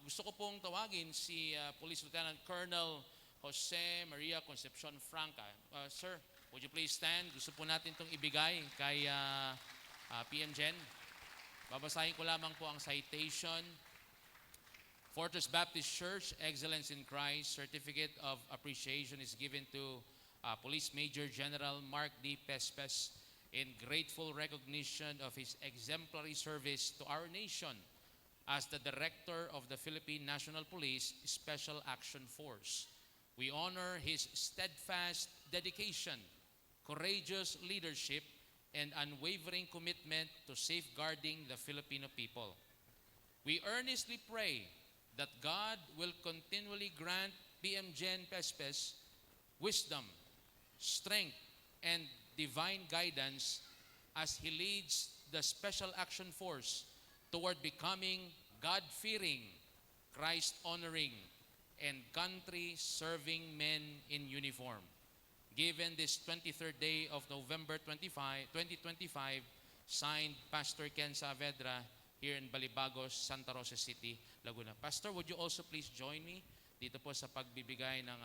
[SPEAKER 1] Gusto ko pong tawagin si Police Lieutenant Colonel Jose Maria Concepcion Franca. Sir, would you please stand? Gusto po natin itong ibigay kay PM Gen. Babasahin ko lamang po ang citation. Fortress Baptist Church, Excellence in Christ, Certificate of Appreciation is given to Police Major General Mark D. Pespes in grateful recognition of his exemplary service to our nation as the Director of the Philippine National Police Special Action Force. We honor his steadfast dedication, courageous leadership, and unwavering commitment to safeguarding the Filipino people. We earnestly pray that God will continually grant PM Gen Pespes wisdom, strength, and divine guidance as he leads the Special Action Force toward becoming God-fearing, Christ-honoring, and country-serving men in uniform. Given this 23rd day of November 2025, signed Pastor Ken Saavedra here in Balibagos, Santa Rosa City, Laguna. Pastor, would you also please join me dito po sa pagbibigay ng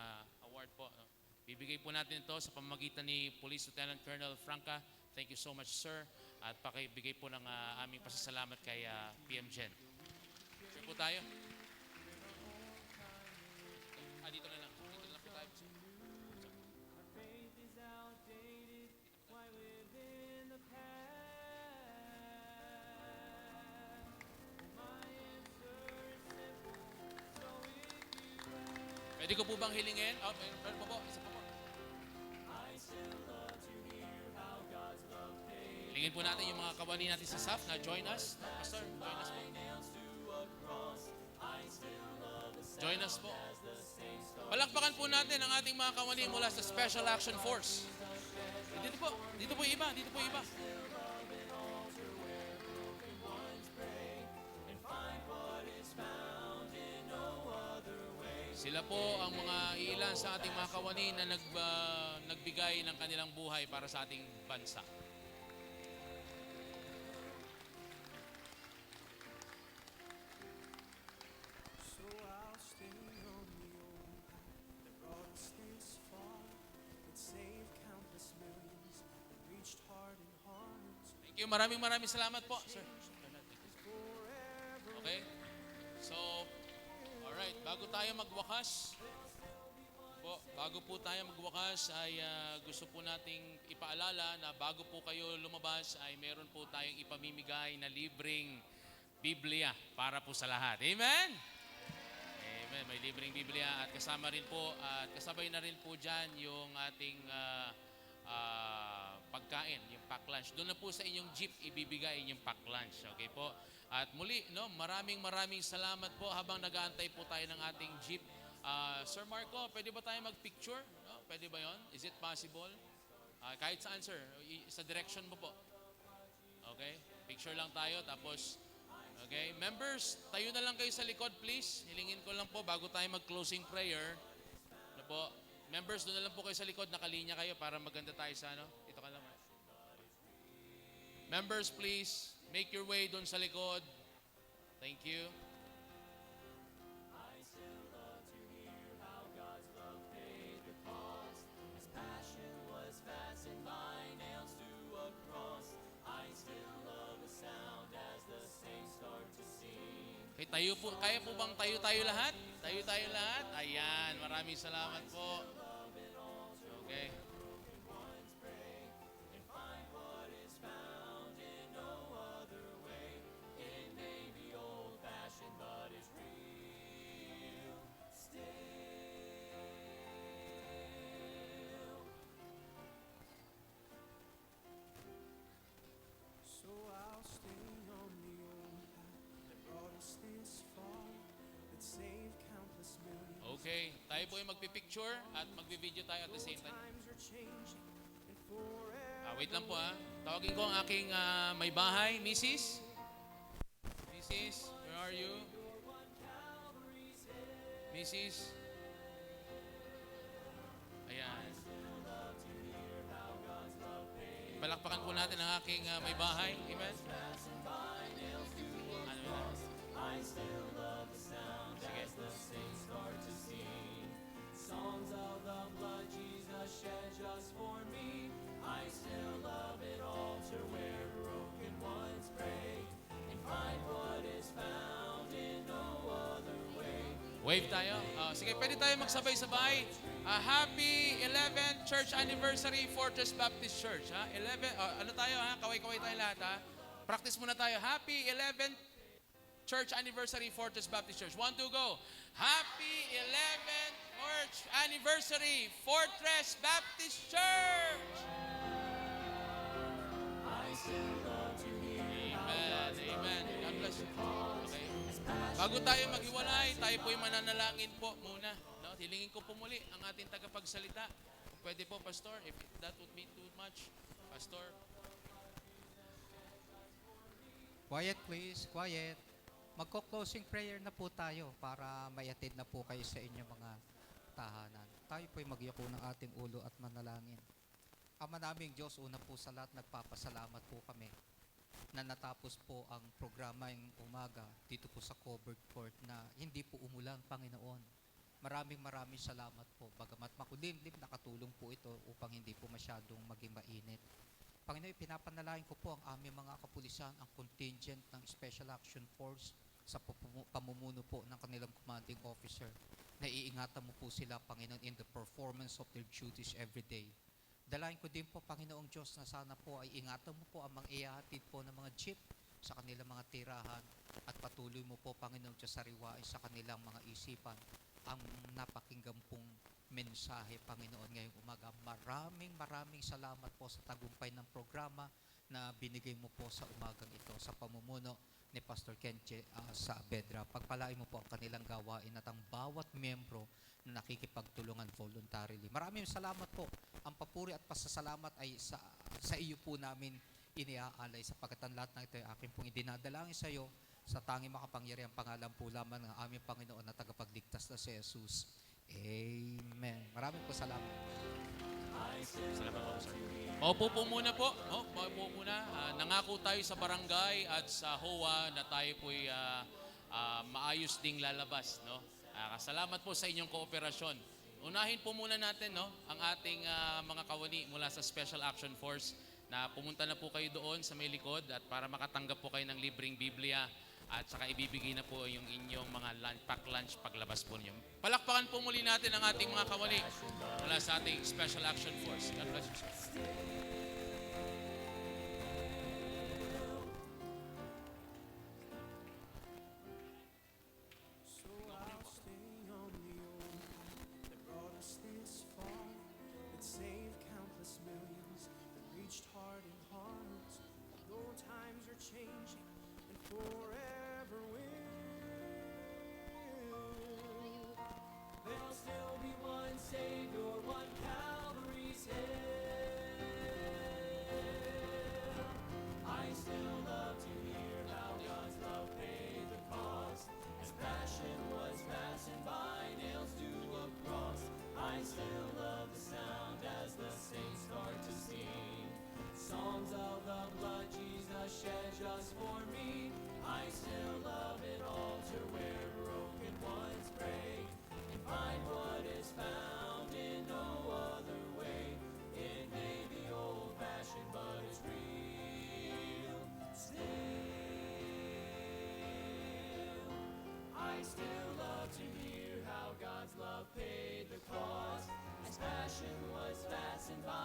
[SPEAKER 1] award po. No? Bibigay po natin ito sa pamamagitan ni Police Lieutenant Colonel Franca. Thank you so much, sir. At pakibigay po ng aming pasasalamat kay PM Jen. Sure po tayo. Dito na lang. Dito na lang po tayo.
[SPEAKER 4] Faith is outdated, why live in the past? My answer is simple, so if you ask,
[SPEAKER 1] Pwede ko po bang hilingin? Meron po po. Isa po po.
[SPEAKER 4] I still love to hear how God's love paid.
[SPEAKER 1] Hilingin po natin yung mga kawani natin sa SAF na join us. Pastor, join us po.
[SPEAKER 4] Nails to a cross, I still love the sound
[SPEAKER 1] Join us po.
[SPEAKER 4] as the saints start.
[SPEAKER 1] Palakpakan po natin ang ating mga kawani mula sa Special Action Force. Dito po. Dito po yung iba. Dito po yung iba. Sila po ang mga ilan sa ating mga kawani na nagbigay ng kanilang buhay para sa ating bansa.
[SPEAKER 5] So I'll stay on the old path that brought us this far, that saved countless millions, that reached heart and hearts.
[SPEAKER 1] Thank you. Maraming salamat po, sir. Okay? So, alright. Bago tayo magwakas, bago po tayo magwakas ay gusto po nating ipaalala na bago po kayo lumabas ay meron po tayong ipamimigay na libreng Biblia para po sa lahat. Amen? Amen. May libreng Biblia at kasama rin po at kasabay na rin po dyan yung ating pagkain, yung pack lunch. Doon na po sa inyong jeep ibibigay yung pack lunch. Okay po? At muli, no, maraming salamat po habang nag-aantay po tayo ng ating jeep. Sir Marco, pwede ba tayo mag-picture? No? Pwede ba yon? Is it possible? Kahit saan, sir. Sa direction mo po. Okay? Picture lang tayo. Tapos, okay? Members, tayo na lang kayo sa likod, please. Hilingin ko lang po bago tayo mag-closing prayer. Ano po? Members, doon na lang po kayo sa likod. Nakalinya kayo para maganda tayo sa ano. Dito ka lang. Members, please, make your way doon sa likod. Thank you.
[SPEAKER 4] I still love to hear how God's love paid the cost. His passion was fastened by nails to a cross. I still love the sound as the saints start to sing.
[SPEAKER 1] Okay, tayo po, kaya po bang tayo lahat? Tayo lahat? Ayan, maraming salamat po. Okay.
[SPEAKER 4] But it's real still.
[SPEAKER 5] So I'll stay on the old path that brought us this far, that saved countless millions.
[SPEAKER 1] Okay, tayo po yung magpipicture at magbi-video tayo at the same time.
[SPEAKER 5] Times are changing, and forever.
[SPEAKER 1] Wait lang po Tawagin ko ang aking may bahay, Mrs. Mrs., where are you? Mrs. Ayan. Palakpakan po natin ang aking may bahay. Amen? Ano yun?
[SPEAKER 4] I still love the sound
[SPEAKER 1] Sige.
[SPEAKER 4] as the saints start to sing. Songs of the blood Jesus shed just for me. I still love it altar where broken ones pray and find what is found in no other way.
[SPEAKER 1] Wave tayo. Sige, pwede tayo magsabay-sabay. Happy 11th Church Anniversary Fortress Baptist Church. 11, ano tayo Kaway-kaway tayo lahat Practice muna tayo. Happy 11th Church Anniversary Fortress Baptist Church. 1, 2, go. Happy 11th Church Anniversary Fortress Baptist Church.
[SPEAKER 4] I still love to hear
[SPEAKER 1] Amen. Amen. God bless you. Okay. Bago tayo maghiwalay, tayo po'y mananalangin po muna. No? Hilingin ko po muli ang ating tagapagsalita. Kung pwede po, Pastor, if that would mean too much. Pastor.
[SPEAKER 6] Quiet please, quiet. Magko-closing prayer na po tayo para maiatid na po kayo sa inyong mga tahanan. Tayo po'y magyako ng ating ulo at manalangin. Ama naming Diyos, una po sa lahat, nagpapasalamat po kami na natapos po ang programa ng umaga dito po sa covered court na hindi po umulan, Panginoon. Maraming salamat po. Bagamat makulimlim, nakatulong po ito upang hindi po masyadong maging mainit. Panginoon, pinapanalangin ko po ang aming mga kapulisan, ang contingent ng Special Action Force sa pamumuno po ng kanilang commanding officer. Naiingatan mo po sila, Panginoon, in the performance of their duties every day. Dalayan ko din po, Panginoong Diyos, na sana po ay ingatan mo po ang mga ihahatid po ng mga jeep sa kanilang mga tirahan at patuloy mo po, Panginoong Diyos, sariwain sa kanilang mga isipan ang napakinggan pong mensahe, Panginoon, ngayong umaga. Maraming salamat po sa tagumpay ng programa na binigay mo po sa umagang ito sa pamumuno ni Pastor Kenche Saavedra. Pagpalain mo po ang kanilang gawain at ang bawat miyembro na nakikipagtulungan voluntarily. Maraming salamat po. Ang papuri at pasasalamat ay sa iyo po namin iniaalay sapagkat ang lahat ng ito ay akin pong idinadalangin sa iyo sa tanging makapangyarihang pangalan po lamang ng aming Panginoon na tagapagligtas na si Jesus. Amen. Maraming po salamat.
[SPEAKER 1] Salamat po, sir. Paupo po muna po. Paupo muna. Nangako tayo sa barangay at sa HOA na tayo po'y maayos ding lalabas. No? Salamat po sa inyong kooperasyon. Unahin po muna natin ang ating mga kawani mula sa Special Action Force na pumunta na po kayo doon sa may likod at para makatanggap po kayo ng libreng Biblia at saka ibibigay na po yung inyong mga pack lunch paglabas po niyo. Palakpakan po muli natin ang ating mga kawani mula sa ating Special Action Force. God bless you, sir.
[SPEAKER 5] So I'll stay on the old path that brought us this far, that saved countless millions, that reached heart and heart. Although times are changing and forever will,
[SPEAKER 4] There'll still be one Savior, one Calvary's hill. I still love to hear how God's love paid the cost, as passion was fastened by nails to a cross. I still love the sound as the saints start to sing songs of the blood Jesus shed just for me. I still love an altar where broken ones pray and find what is found in no other way. It may be old-fashioned, but it's real still. I still love to hear how God's love paid the cost, as passion was fastened by